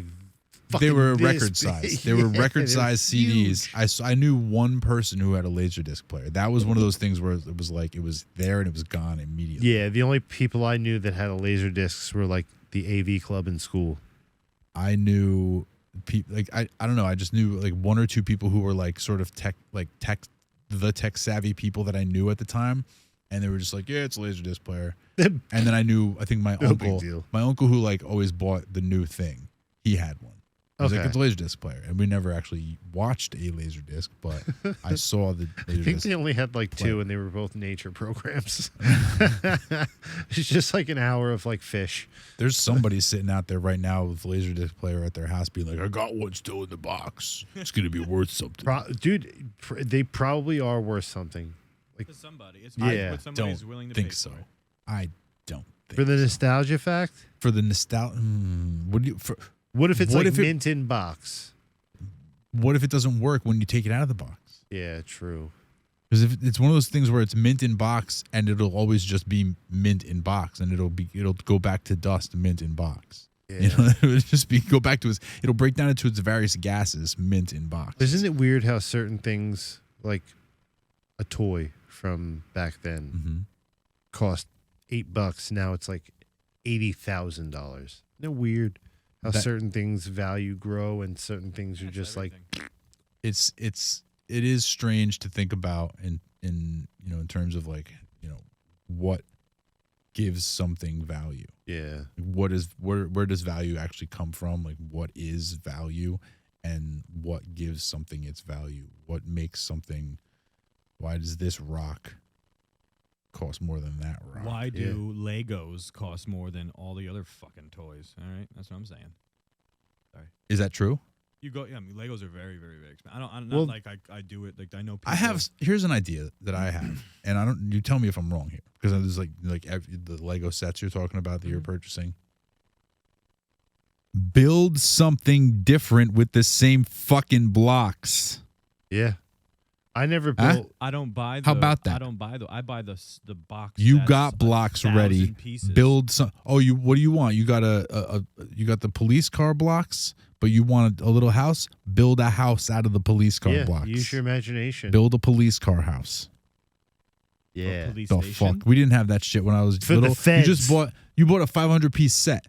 S1: They
S4: fucking
S1: were
S4: this
S1: record
S4: big.
S1: size. They were
S4: Yeah,
S1: record size CDs.
S4: huge.
S1: I knew one person who had a laser disc player. That was one of those things where it was like it was there and it was gone immediately.
S4: Yeah, the only people I knew that had a laser discs were like the AV club in school.
S1: I knew people like I don't know. I just knew like one or two people who were like sort of tech savvy people that I knew at the time, and they were just like, yeah, it's a Laserdisc player. And then I think my
S4: No big
S1: uncle,
S4: deal.
S1: who like always bought the new thing, he had one. He was like,
S4: Okay.
S1: it's a Laserdisc player, and we never actually watched a Laserdisc, but I saw the
S4: I think
S1: Laserdisc.
S4: they only had like
S1: play.
S4: 2, and they were both nature programs. It's just like an hour of like fish.
S1: There's somebody sitting out there right now with a Laserdisc player at their house, being like, I got one still in the box. It's gonna be worth something.
S4: Dude, they probably are worth something.
S3: To somebody. It's
S4: Yeah.
S3: what somebody's
S1: Don't
S3: willing to
S1: think
S3: pay
S1: so.
S3: for.
S1: I don't think
S4: For the
S1: so.
S4: nostalgia fact,
S1: For the nostalgia. What do you?
S4: what if it's
S1: What
S4: like
S1: if it-
S4: mint in box?
S1: What if it doesn't work when you take it out of the box?
S4: Yeah, true.
S1: Because if it's one of those things where it's mint in box and it'll always just be mint in box, and it'll go back to dust mint in box.
S4: Yeah.
S1: You know, it'll just go back to it'll break down into its various gases, mint in box.
S4: Isn't it weird how certain things, like a toy from back then,
S1: Mm-hmm.
S4: cost $8? Now it's like $80,000. Isn't it weird how
S1: That-
S4: certain things value grow and certain things are
S3: That's
S4: just like
S3: everything.
S1: It is strange to think about in in terms of like what gives something value.
S4: yeah.
S1: What is where does value actually come from? Like what is value, and what gives something its value? What makes something? Why does this rock cost more than that rock?
S3: Why do Legos cost more than all the other fucking toys? All right, that's what I'm saying.
S1: Is that true?
S3: You go, yeah. I mean, Legos are very, very, very expensive. I'm
S4: Well-
S3: not like I do it. Like I know people.
S1: Here's an idea that I have, and I don't. You tell me if I'm wrong here, because there's the Lego sets you're talking about that you're purchasing. Build something different with the same fucking blocks.
S4: Yeah. I never
S1: Huh?
S4: built.
S3: I don't buy. The,
S1: How about that?
S3: I don't buy the. I buy the box.
S1: You
S3: that's
S1: got blocks
S3: 1,000
S1: ready.
S3: Pieces.
S1: Build some. Oh, what do you want? You got you got the police car blocks, but you want a little house. Build a house out of the police car
S4: Yeah,
S1: blocks.
S4: use your imagination.
S1: Build a police car house.
S3: For
S4: yeah.
S3: police
S1: The
S3: station.
S1: fuck? We didn't have that shit when I was
S4: For the
S1: little.
S4: feds.
S1: You bought a 500 piece set,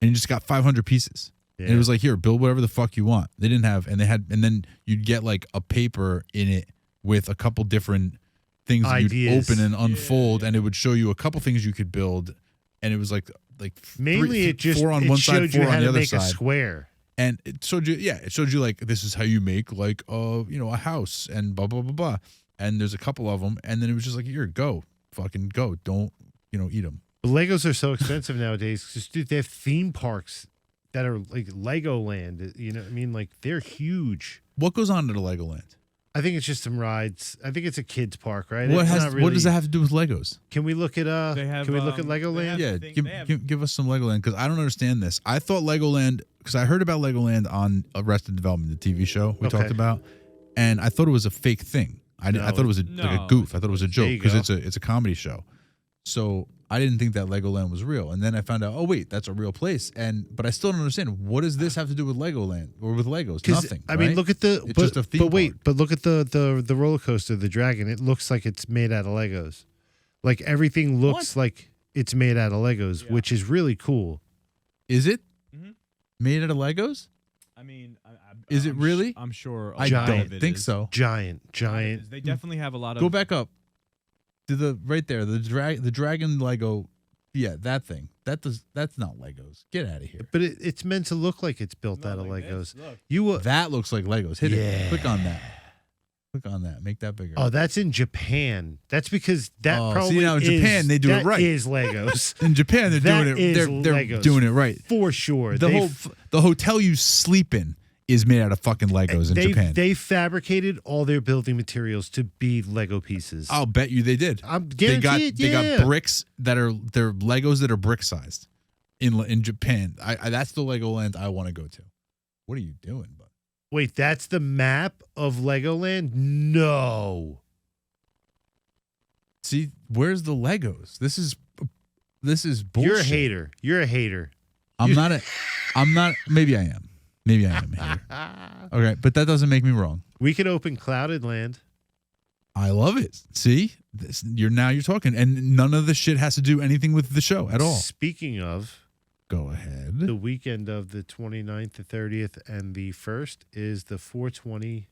S1: and you just got 500 pieces.
S4: Yeah.
S1: And it was like, here, build whatever the fuck you want. They didn't have, and then you'd get like a paper in it with a couple different things that you'd
S4: Ideas.
S1: open and unfold, and it would show you a couple things you could build, and it was like
S4: Mainly it just
S1: 4 on
S4: it
S1: one
S4: showed
S1: side,
S4: you
S1: 4
S4: how
S1: on the
S4: to
S1: other
S4: make a
S1: side,
S4: square.
S1: and it showed you like this is how you make like a house and blah blah blah blah, and there's a couple of them, and then it was just like, here, go, fucking go, don't eat them.
S4: But Legos are so expensive nowadays. Just dude, they have theme parks that are like Legoland. You know what I mean? Like they're huge.
S1: What goes on at a Legoland?
S4: I think it's just some rides. I think it's a kids park, right?
S1: What
S4: It's
S1: has
S4: not
S1: what does
S4: really-
S1: that have to do with Legos?
S4: Can we look at
S3: They have,
S4: Can we look at
S3: they
S4: Legoland?
S3: have-
S1: Yeah,
S3: they have-
S1: give us some Legoland, because I don't understand this. I thought Legoland, because I heard about Legoland on Arrested Development, the TV show we
S4: Okay.
S1: talked about, and I thought it was a fake thing. I thought it was like a
S3: No,
S1: goof. I thought it was a
S4: there
S1: joke
S4: you
S1: because
S4: go.
S1: it's a comedy show. So I didn't think that Legoland was real, and then I found out, oh wait, that's a real place. But I still don't understand, what does this have to do with Legoland or with Legos?
S4: 'Cause,
S1: Nothing.
S4: I mean,
S1: right?
S4: look at the.
S1: It's
S4: but,
S1: just a theme
S4: but wait,
S1: park.
S4: but look at the roller coaster, the dragon. It looks like it's made out of Legos. Like everything looks like it's made out of Legos, which is really cool.
S1: Is it
S3: Mhm.
S1: made out of Legos?
S3: I mean,
S1: Is it really?
S3: I'm sure. a
S1: I
S3: lot
S4: Giant.
S3: of
S1: don't
S3: it
S1: think
S3: is.
S1: so.
S4: Giant.
S3: They definitely have a lot of.
S1: Go back up to the right there. The dragon Lego. Yeah, that thing. That's not Legos. Get out of here.
S4: But it's meant to look like it's built
S3: No,
S4: out of
S3: like
S4: Legos.
S3: this, look.
S4: You
S1: That looks like Legos. Hit
S4: Yeah.
S1: it. Click on that. Click on that. Make that bigger.
S4: Oh, that's in Japan. That's because that
S1: Oh, see,
S4: probably
S1: now in
S4: is,
S1: Japan, they do it
S4: that
S1: right.
S4: is Legos
S1: In Japan, they're
S4: that
S1: doing it.
S4: is
S1: They're
S4: Legos.
S1: doing it right.
S4: for sure.
S1: The hotel you sleep in is made out of fucking Legos in Japan.
S4: They fabricated all their building materials to be Lego pieces.
S1: I'll bet you they did.
S4: I'm
S1: They
S4: guaranteed.
S1: got bricks they're Legos that are brick sized in Japan. That's the Legoland I want to go to. What are you doing, bud?
S4: Wait, that's the map of Legoland? No.
S1: See, where's the Legos? This is bullshit.
S4: You're a hater. You're a hater.
S1: I'm not. Maybe I am. Maybe I am a hater. Okay, but that doesn't make me wrong.
S4: We could open Clouded Land.
S1: I love it. See, you're talking, and none of the shit has to do anything with the show at all.
S4: Speaking of,
S1: Go ahead.
S4: The weekend of the 29th, the 30th, and the 1st is the 420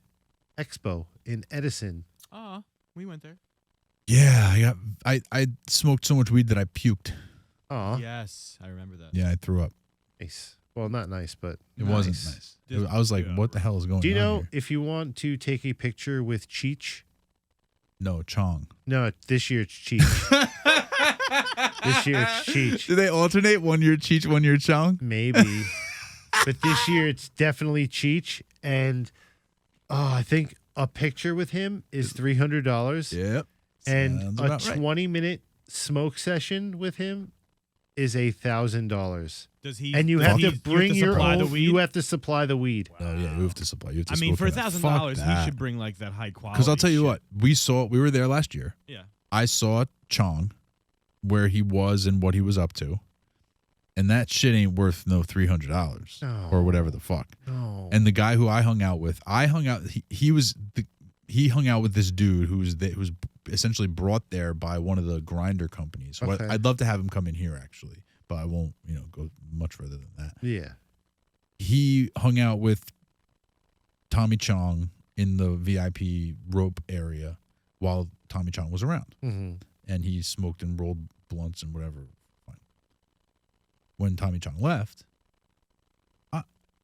S4: Expo in Edison.
S3: Oh, we went there.
S1: Yeah, I smoked so much weed that I puked.
S4: Aw,
S3: Yes, I remember that.
S1: Yeah, I threw up.
S4: nice. Well, not nice, but
S1: It wasn't nice. I was like, what the hell is going on
S4: do you know
S1: here?
S4: if you want to take a picture with Cheech?
S1: No, Chong.
S4: No, this year it's Cheech. This year it's Cheech.
S1: Do they alternate 1 year Cheech, 1 year Chong?
S4: Maybe. But this year it's definitely Cheech. And I think a picture with him is $300.
S1: Yep.
S4: And
S1: Sounds
S4: a
S1: about right.
S4: 20-minute smoke session with him is $1,000.
S3: Does he?
S4: And you
S3: does
S4: have
S3: he-
S4: to bring your
S3: supply the
S4: own.
S3: weed?
S4: You have to supply the weed.
S1: Oh yeah, you have to supply. You have to
S3: I mean,
S1: smoke
S3: for
S1: that.
S3: $1,000,
S1: Fuck
S3: he should bring like that high quality.
S1: Because I'll tell you
S3: shit.
S1: what, we were there last year.
S3: Yeah.
S1: I saw Chong, where he was and what he was up to, and that shit ain't worth no $300
S4: No.
S1: or whatever the fuck.
S4: No.
S1: And the guy who I hung out with, he hung out with this dude who's essentially brought there by one of the grinder companies. So
S4: Okay.
S1: I'd love to have him come in here actually, but I won't, go much further than that.
S4: Yeah.
S1: He hung out with Tommy Chong in the VIP rope area while Tommy Chong was around.
S4: Mm-hmm.
S1: And he smoked and rolled blunts and whatever. Fine. When Tommy Chong left,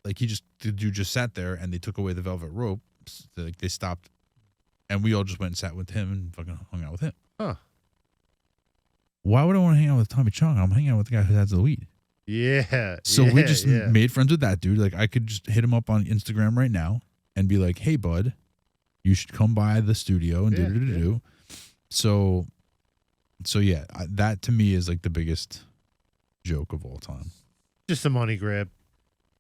S1: the dude just sat there and they took away the velvet rope. Like they stopped, and we all just went and sat with him and fucking hung out with him.
S4: Huh.
S1: Why would I want to hang out with Tommy Chong? I'm hanging out with the guy who has the weed.
S4: Yeah.
S1: So we just
S4: yeah.
S1: made friends with that dude. Like I could just hit him up on Instagram right now and be like, "Hey, bud, you should come by the studio and do." So yeah, that to me is like the biggest joke of all time.
S4: Just a money grab.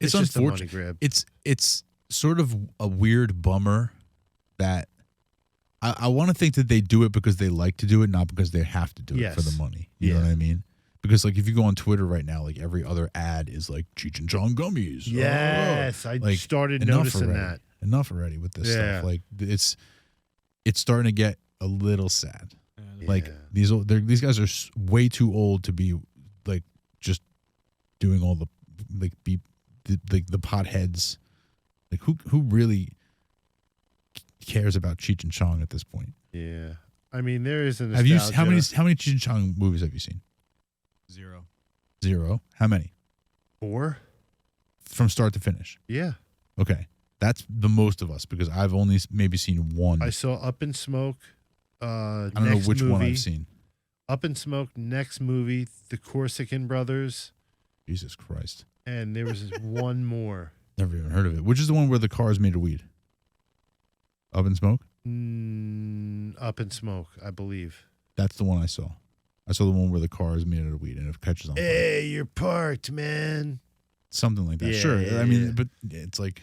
S1: It's
S4: just a money
S1: unfortunate.
S4: grab.
S1: It's sort of a weird bummer that I want to think that they do it because they like to do it, not because they have to do it for the
S4: Yes.
S1: money. You know
S4: Yeah.
S1: what I mean? Because like if you go on Twitter right now, like every other ad is like Cheech and Chong gummies.
S4: Yes, I
S1: Like,
S4: started
S1: enough
S4: noticing
S1: already.
S4: that.
S1: Enough already with this
S4: Yeah.
S1: stuff. Like it's starting to get a little sad. Like
S4: Yeah.
S1: these guys are way too old to be like just doing all the like the potheads. Like who really cares about Cheech and Chong at this point?
S4: Yeah. I mean, there is a
S1: Have you
S4: nostalgia.
S1: how many Cheech and Chong movies have you seen?
S3: 0.
S1: 0. How many?
S4: 4?
S1: From start to finish.
S4: Yeah.
S1: Okay. That's the most of us because I've only maybe seen one.
S4: I saw Up in Smoke.
S1: I don't know which one I've seen.
S4: Up in Smoke, next movie, The Corsican Brothers,
S1: Jesus Christ.
S4: and there was one more.
S1: Never even heard of it. Which is the one where the car is made of weed? Up in Smoke?
S4: Up in Smoke, I believe.
S1: That's the one I saw. I saw the one where the car is made out of weed and it catches on fire.
S4: Hey, you're parked, man.
S1: Something like that.
S4: Yeah,
S1: Sure.
S4: yeah,
S1: I mean,
S4: yeah.
S1: but it's like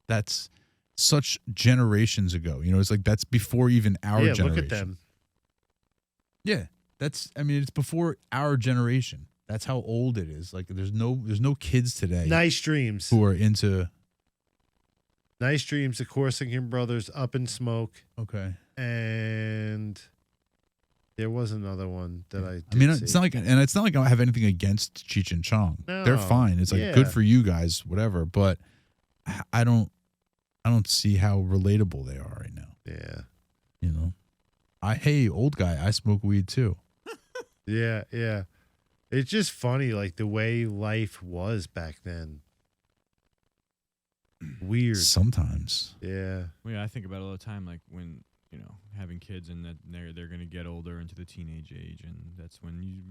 S1: that's such generations ago. It's like that's before even our
S4: Yeah,
S1: generation.
S4: look at them.
S1: Yeah. It's before our generation. That's how old it is. Like there's no kids today
S4: Nice Dreams.
S1: who are into
S4: Nice Dreams, The Corsican Brothers, Up in Smoke,
S1: okay.
S4: and there was another one that I did
S1: I mean,
S4: see.
S1: it's not like I have anything against Cheech and Chong. They're
S4: No.
S1: fine. It's like
S4: Yeah.
S1: good for you guys, whatever. But I don't see how relatable they are right now.
S4: Yeah.
S1: Hey, old guy, I smoke weed too.
S4: Yeah, yeah. It's just funny, like the way life was back then. Weird.
S1: Sometimes.
S4: Yeah.
S3: Well, yeah, I think about it all the time, like when having kids and that they're gonna get older into the teenage age, and that's when you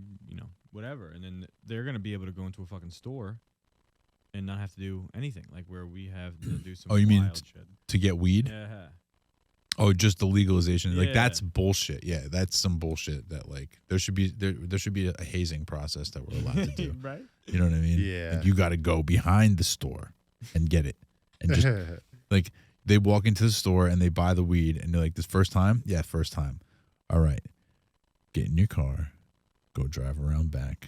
S3: whatever, and then they're gonna be able to go into a fucking store and not have to do anything, like where we have to do some.
S1: Oh, you mean
S3: wild shit.
S1: To get weed?
S3: Yeah.
S1: Oh, just the legalization. Like
S3: Yeah.
S1: that's bullshit. Yeah, that's some bullshit that like there should be a hazing process that we're allowed to do.
S3: Right.
S1: You know what I mean?
S4: Yeah.
S1: Like, you got to go behind the store and get it. And just like they walk into the store and they buy the weed and they're like, "This first time?" Yeah, first time. All right. Get in your car, go drive around back,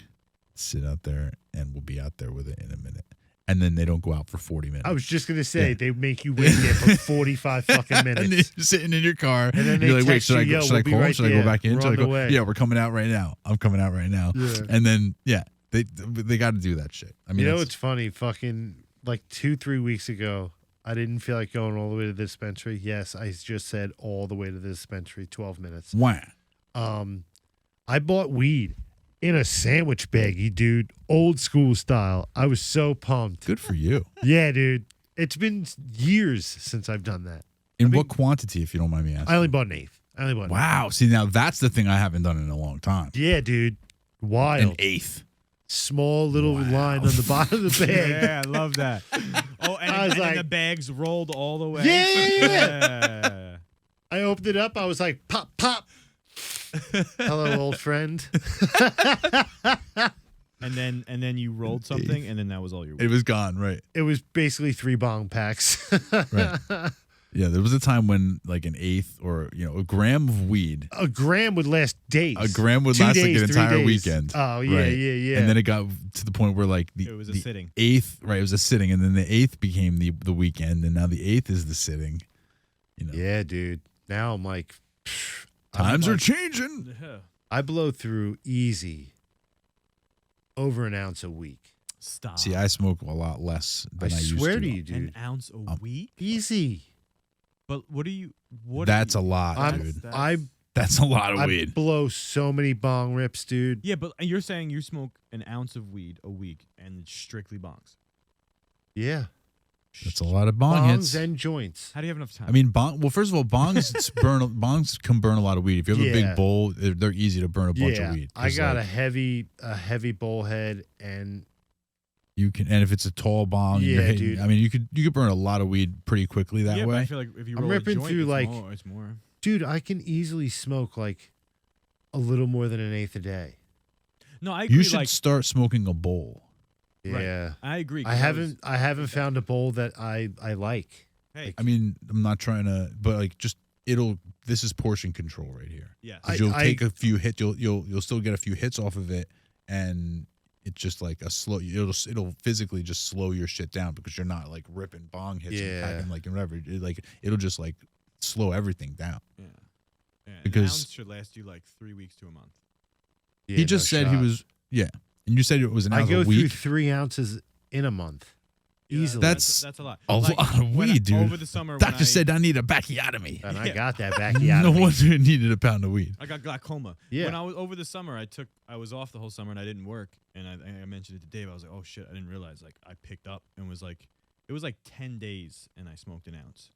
S1: sit out there, and we'll be out there with it in a minute. And then they don't go out for 40 minutes.
S4: I was just gonna say
S1: Yeah.
S4: they make you wait there for 45 fucking
S1: And
S4: minutes.
S1: you're sitting in your car,
S4: And then
S1: you're
S4: they
S1: like, "Wait,
S4: text
S1: should I
S4: you,
S1: go?
S4: "Yo,
S1: Should
S4: we'll
S1: I
S4: be
S1: call?
S4: right
S1: Should I go
S4: there.
S1: back in?
S4: We're
S1: Should
S4: on
S1: I
S4: the
S1: go?
S4: way."
S1: Yeah, we're coming out right now. I'm coming out right now."
S4: Yeah.
S1: And then They got to do that shit. I mean,
S4: You know
S1: that's-
S4: what's funny? Fucking like 2-3 weeks ago, I didn't feel like going all the way to the dispensary. Yes, I just said all the way to the dispensary, 12 minutes.
S1: wah.
S4: I bought weed in a sandwich baggie, dude, old school style. I was so pumped.
S1: Good for you.
S4: Yeah, dude. It's been years since I've done that.
S1: In what quantity, if you don't mind me asking?
S4: I only bought an eighth.
S1: Wow. See, now that's the thing I haven't done in a long time.
S4: Yeah, dude.
S1: An
S4: Wild.
S1: eighth.
S4: Small little line on the bottom of the bag.
S3: Yeah, I love that. Oh, and,
S4: I was
S3: and
S4: like-
S3: the bags rolled all the way.
S4: Yeah. I opened it up. I was like, pop, pop. Hello, old friend.
S3: And then you rolled something, and then that was all your.
S1: It was gone, right?
S4: It was basically 3 bong packs.
S1: Right. Yeah, there was a time when like an eighth or a gram of weed,
S4: A gram would last days.
S1: a gram would
S4: 2
S1: last
S4: days,
S1: like an
S4: 3
S1: entire
S4: days.
S1: weekend.
S4: Oh, yeah,
S1: right?
S4: yeah.
S1: And then it got to the point where like
S3: It was a
S1: the
S3: sitting.
S1: eighth, right? It was a sitting, and then the eighth became the weekend, and now the eighth is the sitting.
S4: Yeah, dude. Now I'm like, pff,
S1: Times
S4: I'm
S1: are
S4: like-
S1: changing.
S4: I blow through easy over an ounce a week.
S3: Stop.
S1: See, I smoke a lot less than I used
S4: swear
S1: to.
S4: to you,
S3: An
S4: dude.
S3: ounce a week.
S4: Easy.
S3: But what are you? What?
S1: That's
S3: are
S1: a
S3: you,
S1: lot,
S4: I'm-
S1: dude.
S4: I
S1: That's a lot of
S4: I
S1: weed.
S4: blow so many bong rips, dude.
S3: Yeah, but you're saying you smoke an ounce of weed a week and it's strictly bongs.
S4: Yeah.
S1: That's a lot of bong
S4: Bongs
S1: hits.
S4: and joints.
S3: How do you have enough time?
S1: I mean, well, first of all, bongs can burn a lot of weed. If you have a
S4: Yeah.
S1: big bowl, they're easy to burn a bunch
S4: Yeah.
S1: of weed.
S4: I
S1: 'Cause,
S4: got
S1: like,
S4: a heavy bowl head, and
S1: you can, and if it's a tall bong, and you're
S4: Yeah,
S1: hitting,
S4: dude.
S1: I mean, you could burn a lot of weed pretty quickly that
S3: yeah, but I
S1: way.
S3: feel like if you
S4: I'm
S3: roll
S4: ripping
S3: a joint,
S4: through,
S3: it's
S4: like-
S3: more, it's more.
S4: dude, I can easily smoke like a little more than an eighth a day.
S3: No, I agree.
S1: You should
S3: like,
S1: start smoking a bowl.
S3: Right.
S4: Yeah.
S3: I agree. 'cause
S4: I
S3: was-
S4: haven't found a bowl that I like.
S3: Hey,
S1: I mean, I'm not trying to, but like, just this is portion control right here.
S3: yes.
S1: 'Cause you'll take a few hits. You'll still get a few hits off of it, and it's just like a slow. It'll physically just slow your shit down because you're not like ripping bong hits
S4: Yeah.
S1: and packing like and whatever. It'll just like slow everything down.
S3: Yeah. Yeah, an
S1: Because-
S3: ounce should last you like 3 weeks to a month.
S4: Yeah,
S1: he just
S4: no
S1: said he
S4: shot.
S1: was and you said it was an
S4: I
S1: ounce
S4: go
S1: a
S4: through
S1: week.
S4: 3 ounces in a month.
S3: Yeah,
S4: Easily.
S1: That's
S3: that's a lot.
S1: a
S3: Like,
S1: lot of
S3: when
S1: weed, dude.
S3: Over the summer, when
S1: Doctor
S3: I,
S1: said I need a bacchiotomy.
S4: and I
S3: Yeah.
S4: got that back.
S1: No wonder you needed a pound of weed.
S3: I got glaucoma.
S4: Yeah.
S3: When I was over the summer, I was off the whole summer and I didn't work. And I mentioned it to Dave. I was like, oh shit, I didn't realize. Like I picked up and was like, it was like 10 days and I smoked an ounce.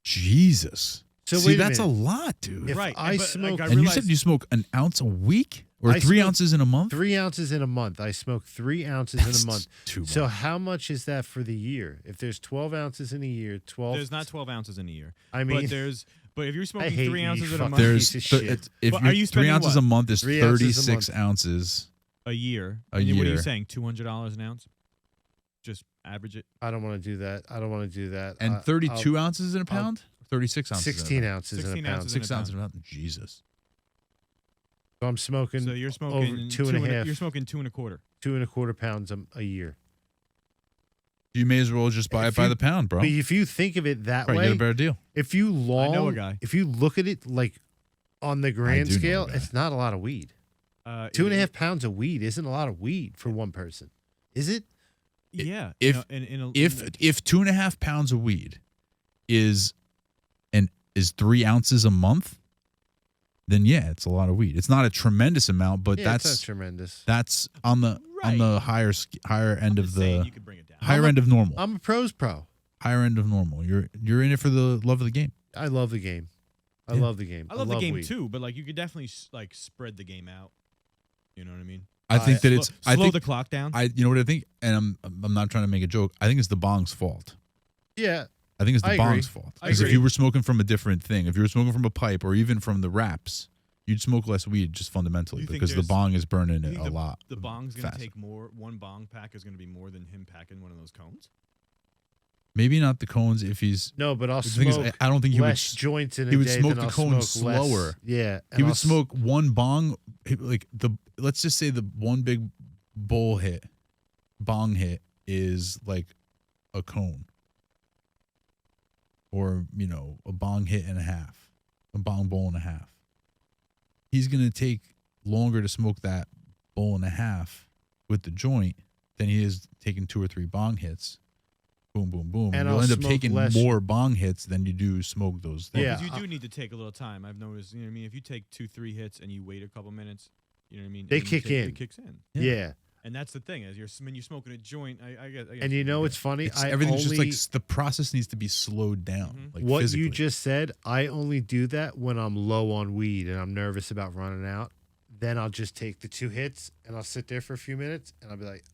S1: Jesus.
S4: So
S1: See,
S4: wait a
S1: that's a
S4: minute.
S1: lot, dude.
S4: If
S3: Right,
S4: I
S3: but, like,
S4: smoke,
S3: I
S1: And you
S3: realized-
S1: said you smoke an ounce a week or
S4: I
S1: 3
S4: smoke
S1: ounces in a month?
S4: 3 ounces in a month. I smoke 3 ounces
S1: That's
S4: in a month.
S1: too
S4: So
S1: much.
S4: how much is that for the year? If there's 12 ounces in a year, 12.
S3: There's not 12 ounces in a year.
S4: I mean,
S3: but if you're smoking
S4: hate
S3: 3
S4: you,
S3: ounces in a
S4: fuck.
S3: month
S1: There's
S4: piece of shit.
S1: if
S3: But
S1: you're
S3: are you
S1: 3
S3: spending
S1: ounces
S3: what?
S1: a month is
S4: 3 ounces a
S1: 36
S4: month.
S1: ounces.
S3: a year.
S1: A
S3: And What are you
S1: year.
S3: saying? $200 an ounce? Just average it.
S4: I don't want to do that. I don't want to do that.
S1: And 32 ounces in a pound? 36 ounces.
S4: 16 ounces in
S3: 16
S4: a pound.
S3: ounces in
S1: 6
S3: a
S1: ounces in a pound. Jesus.
S4: So I'm smoking
S3: So you're smoking
S4: over 2.5.
S3: You're smoking 2 1/4.
S4: 2.25 pounds a year.
S1: You may as well just buy it
S4: If
S1: by
S4: you-
S1: the pound, bro.
S4: But if you think of it that
S1: Probably
S4: way,
S1: get a better deal.
S4: if you
S3: I know a guy.
S4: if you look at it like on the grand
S1: do know a
S4: scale,
S1: guy.
S4: it's not a lot of weed. 2.5 pounds of weed isn't a lot of weed for one person, is it?
S3: Yeah.
S1: If-
S3: in a,
S1: If
S3: in a-
S1: 2.5 pounds of weed is 3 ounces a month, then yeah, it's a lot of weed. It's not a tremendous amount, but
S4: Yeah, it's not
S1: that's
S4: tremendous.
S1: on the
S3: Right.
S1: higher
S3: I'm
S1: end of
S3: just saying
S1: the
S3: you could bring it down.
S1: higher end of normal.
S4: I'm a pros pro.
S1: Higher end of normal. You're in it for the love of the game.
S4: I love the game. I
S1: Yeah.
S4: love the game.
S3: I love the game
S4: weed.
S3: too, but like you could definitely like spread the game out. You know what I mean?
S1: I think that it's.
S3: Slow
S1: I think
S3: the clock down.
S1: you know what I think, and I'm not trying to make a joke. I think it's the bong's fault.
S4: Yeah,
S1: I think it's the
S4: I agree.
S1: bong's fault.
S3: I
S1: Because if
S3: agree.
S1: you were smoking from a different thing, if you were smoking from a pipe or even from the wraps, you'd smoke less weed just fundamentally
S3: You think
S1: because the
S3: there's-
S1: bong is burning
S3: You
S1: it
S3: think
S1: a
S3: the,
S1: lot.
S3: The bong's gonna
S1: faster.
S3: take more. One bong pack is gonna be more than him packing one of those cones.
S1: Maybe not the cones if he's.
S4: no, but I'll
S1: The thing is,
S4: smoke
S1: I don't think he would.
S4: less joints in a
S1: he would
S4: day
S1: smoke
S4: than
S1: the
S4: I'll
S1: cone
S4: smoke less.
S1: slower.
S4: Yeah, and
S1: He
S4: I'll
S1: would smoke one bong, let's just say the one big bong hit is like a cone, or a bong hit and a half, a bong bowl and a half. He's gonna take longer to smoke that bowl and a half with the joint than he is taking 2 or 3 bong hits. Boom, boom, boom.
S4: And
S1: You'll
S4: I'll
S1: end up
S4: smoke
S1: taking
S4: less-
S1: more bong hits than you do smoke those things.
S4: Yeah.
S3: Because you do need to take a little time. I've noticed, you know what I mean? If you take 2-3 hits and you wait a couple minutes, you know what I mean?
S4: They
S3: and you
S4: kick in.
S3: It kicks in.
S4: Yeah.
S3: And that's the thing. As when you're smoking a joint, I get
S4: And you know what's funny?
S1: Everything's just like the process needs to be slowed down. Like
S4: what
S1: physically.
S4: you just said, I only do that when I'm low on weed and I'm nervous about running out. Then I'll just take the 2 hits and I'll sit there for a few minutes and I'll be like,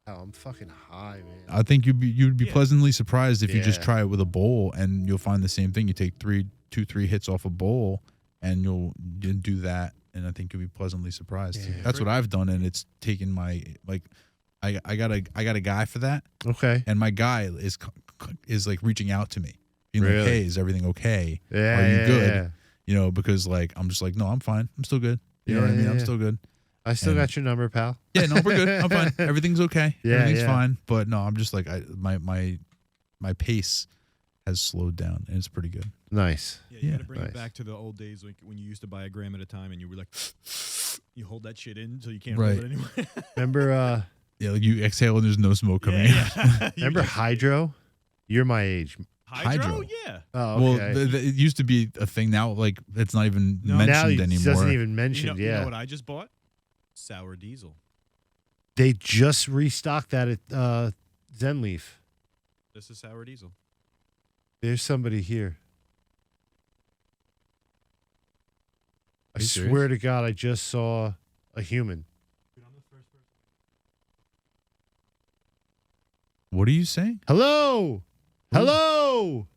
S4: oh, I'm fucking high, man.
S1: I think you'd be pleasantly surprised if you just
S4: Yeah.
S1: try it with a bowl, and you'll find the same thing. You take 3 hits off a bowl, and you'll do that, and I think you'll be pleasantly surprised.
S4: Yeah.
S1: That's what I've done, and it's taken my I got a guy for that,
S4: Okay.
S1: and my guy is like reaching out to me, being like,
S4: Really?
S1: "Hey, is everything okay?
S4: Yeah.
S1: Are you
S4: yeah,
S1: good?"
S4: yeah.
S1: You know, because like I'm just like, no, I'm fine. I'm still good. You know what I mean? I'm
S4: Yeah.
S1: still good.
S4: I still
S1: And-
S4: got your number, pal.
S1: Yeah, no, we're good. I'm fine. Everything's okay.
S4: Yeah,
S1: Everything's
S4: yeah.
S1: fine. But no, I'm just like my pace has slowed down, and it's pretty good.
S4: Nice.
S3: Yeah, you
S1: Yeah.
S3: gotta bring
S4: Nice.
S3: it back to the old days, like when you used to buy a gram at a time and you were like, you hold that shit in so you can't
S1: Right.
S3: hold it anymore.
S4: Remember
S1: Yeah, like you exhale and there's no smoke coming out.
S3: yeah.
S4: remember Hydro? You're my age.
S3: Hydro?
S1: Hydro.
S3: Yeah.
S4: Oh,
S1: Well,
S4: okay.
S1: it used to be a thing. Now, like it's not even
S3: No.
S4: now
S1: mentioned
S4: it
S1: anymore.
S4: doesn't even
S3: You
S4: mention.
S3: know,
S4: Yeah.
S3: you know what I just bought? Sour diesel.
S4: They just restocked that at Zenleaf.
S3: This is sour diesel.
S4: There's somebody here. I
S1: Are you
S4: swear
S1: serious?
S4: to God, I just saw a human.
S1: What are you saying?
S4: Hello, hello.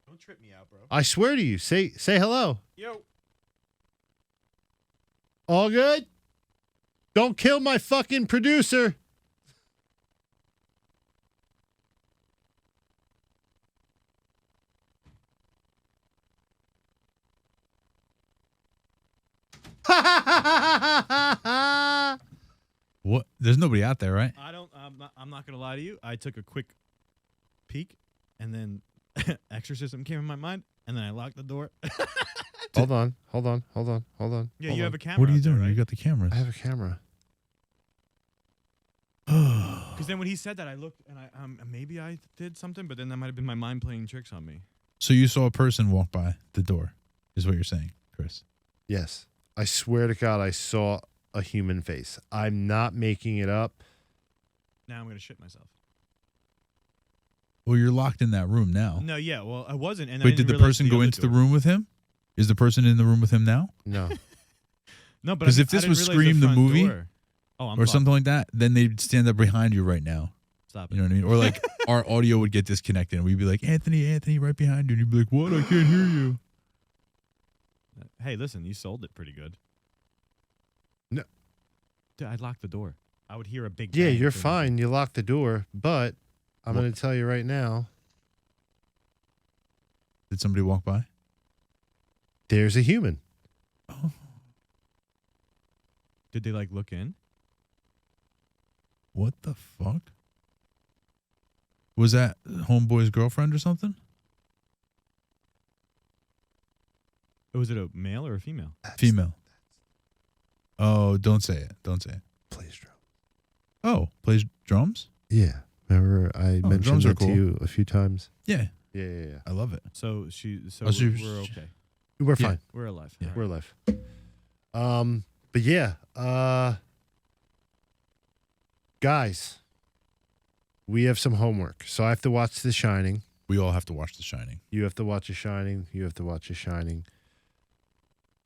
S3: Don't trip me out, bro.
S4: I swear to you, say hello.
S3: Yo.
S4: All good? Don't kill my fucking producer.
S1: What? There's nobody out there, right?
S3: I'm not gonna lie to you. I took a quick peek, and then exorcism came in my mind, and then I locked the door.
S4: Hold on.
S3: Yeah,
S4: Hold
S3: you
S4: on.
S3: have a camera.
S1: What are you
S3: out there,
S1: doing?
S3: right?
S1: You got the cameras.
S4: I have a camera.
S3: Because then when he said that, I looked and I maybe I did something, but then that might have been my mind playing tricks on me.
S1: So you saw a person walk by the door, is what you're saying, Chris?
S4: Yes. I swear to God, I saw a human face. I'm not making it up.
S3: Now I'm gonna shit myself.
S1: Well, you're locked in that room now.
S3: No, yeah, well I wasn't. And I
S1: Wait,
S3: didn't
S1: did the
S3: realize
S1: person go
S3: other
S1: into the
S3: door.
S1: room with him? Is the person in the room with him now?
S4: No.
S3: No, but
S1: 'Cause
S3: I
S1: if this
S3: didn't
S1: was
S3: realize
S1: Scream the
S3: front
S1: movie,
S3: door. Oh, I'm
S1: Or
S3: fucked.
S1: something like that, then they'd stand up behind you right now.
S3: Stop
S1: You
S3: it.
S1: know what I mean? Or like our audio would get disconnected and we'd be like, Anthony, right behind you. And you'd be like, what? I can't hear you.
S3: Hey, listen, you sold it pretty good.
S4: No.
S3: Dude, I locked the door. I would hear a big.
S4: Yeah,
S3: bang
S4: you're
S3: from-
S4: fine. You locked the door, but I'm
S1: What?
S4: going to tell you right now,
S1: Did somebody walk by?
S4: there's a human.
S1: Oh.
S3: Did they like look in?
S1: What the fuck? Was that homeboy's girlfriend or something?
S3: Was it a male or a female?
S1: Female. Oh, don't say it. Don't say it.
S4: Plays drum.
S1: Oh, plays drums?
S4: Yeah. Remember I
S1: Oh,
S4: mentioned
S1: drums are
S4: that to
S1: cool.
S4: you a few times?
S1: Yeah,
S4: Yeah.
S1: I love it.
S3: So
S1: Oh, so
S3: we're okay.
S4: We're
S1: Yeah.
S4: fine.
S3: We're alive.
S1: Yeah.
S3: All
S4: We're
S3: right.
S4: alive. But yeah, guys, we have some homework. So I have to watch The Shining.
S1: We all have to watch The Shining.
S4: You have to watch The Shining. You have to watch The Shining.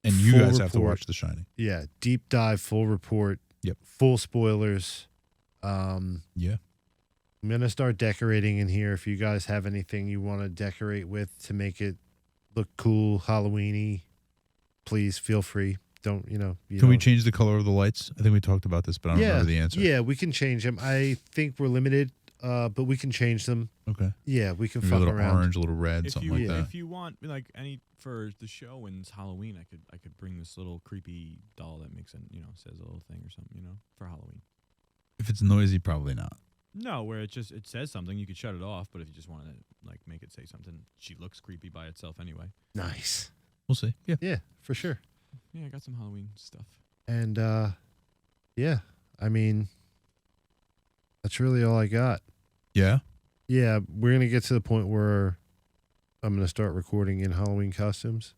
S1: And you
S4: Full
S1: guys have to
S4: report.
S1: watch The Shining.
S4: Yeah, deep dive, full report.
S1: Yep.
S4: Full spoilers.
S1: Yeah.
S4: I'm gonna start decorating in here. If you guys have anything you want to decorate with to make it look cool, Halloweeny, please feel free. Don't
S1: Can we change the color of the lights? I think we talked about this, but I don't remember the answer.
S4: Yeah, we can change them. I think we're limited, but we can change them.
S1: Okay.
S4: Yeah, we can
S1: Maybe a
S4: fuck
S1: little
S4: around.
S1: orange, a little red,
S3: If
S1: something
S3: you
S1: like that.
S3: if you want like any for the show and it's Halloween, I could bring this little creepy doll that makes it says a little thing or something for Halloween.
S1: If it's noisy, probably not.
S3: No, where it says something, you could shut it off. But if you just want to like make it say something, she looks creepy by itself anyway.
S4: Nice.
S1: We'll see. Yeah.
S4: Yeah, for sure.
S3: Yeah, I got some Halloween stuff.
S4: And yeah, I mean, That's really all I got.
S1: Yeah.
S4: Yeah, we're gonna get to the point where I'm gonna start recording in Halloween costumes.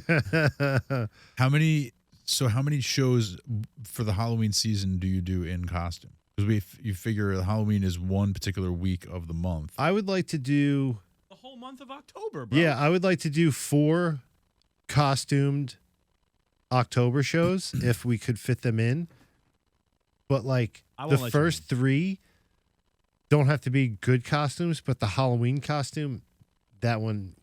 S1: How many shows for the Halloween season do you do in costume? Because you figure Halloween is one particular week of the month.
S4: I would like to do.
S3: The whole month of October, bro.
S4: Yeah, I would like to do 4 costumed October shows if we could fit them in. But like
S3: I
S4: the
S3: won't let you
S4: first 3 don't have to be good costumes, but the Halloween costume, that one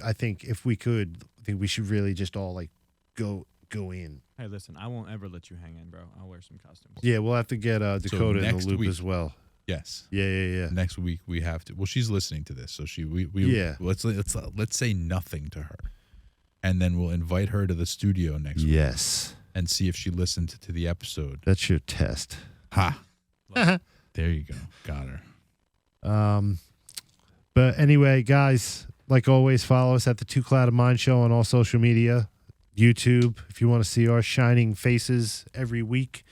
S4: I think if we could, I think we should really just all like go in.
S3: Hey, listen, I won't ever let you hang in, bro. I'll wear some costumes.
S4: Yeah, we'll have to get Dakota in the
S1: next
S4: loop
S1: week.
S4: as well.
S1: Yes.
S4: Yeah.
S1: Next week we have to. Well, she's listening to this, so
S4: Yeah.
S1: Let's say nothing to her, and then we'll invite her to the studio next week
S4: Yes.
S1: and see if she listened to the episode.
S4: That's your test.
S1: Ha. There you go. Got her.
S4: But anyway, guys, like always, follow us at the Two Clouded Mind Show on all social media, YouTube, if you want to see our shining faces every week.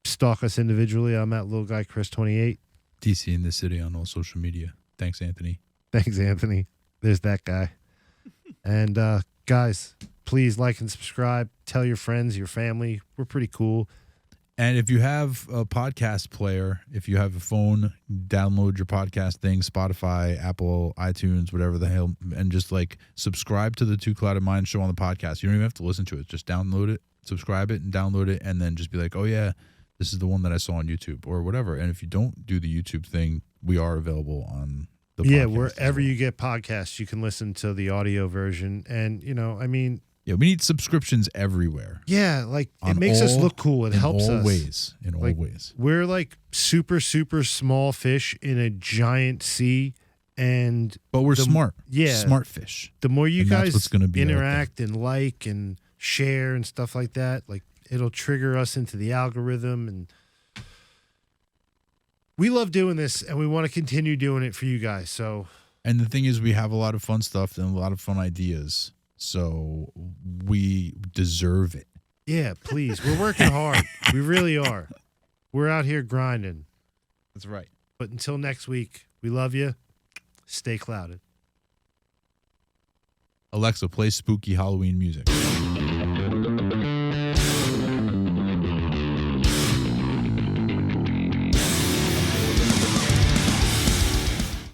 S4: Stalk us individually. I'm at Little Guy Kris 28.
S1: DC in the city on all social media. Thanks, Anthony.
S4: Thanks, Anthony. There's that guy. And guys, please like and subscribe. Tell your friends, your family. We're pretty cool.
S1: And if you have a podcast player, if you have a phone, download your podcast thing, Spotify, Apple, iTunes, whatever the hell, and just like subscribe to the Two Clouded Mind Show on the podcast. You don't even have to listen to it. Just download it, subscribe it, and download it, and then just be like, oh, yeah, this is the one that I saw on YouTube or whatever. And if you don't do the YouTube thing, we are available on the podcast.
S4: Yeah, wherever you get podcasts, you can listen to the audio version. And,
S1: yeah, we need subscriptions everywhere.
S4: yeah, like it
S1: On
S4: makes us
S1: all-
S4: look cool. It helps
S1: in all
S4: us.
S1: ways. In all
S4: Like,
S1: ways.
S4: We're like super, super small fish in a giant sea. And
S1: But we're smart.
S4: yeah.
S1: Smart fish.
S4: the more you
S1: And that's
S4: guys
S1: what's gonna be out there.
S4: interact and like and share and stuff like that, like it'll trigger us into the algorithm. And we love doing this and we want to continue doing it for you guys. So
S1: And the thing is, we have a lot of fun stuff and a lot of fun ideas. So we deserve it.
S4: yeah, please. We're working hard. We really are. We're out here grinding.
S1: That's right.
S4: But until next week, we love you. Stay clouded.
S1: Alexa, play spooky Halloween music.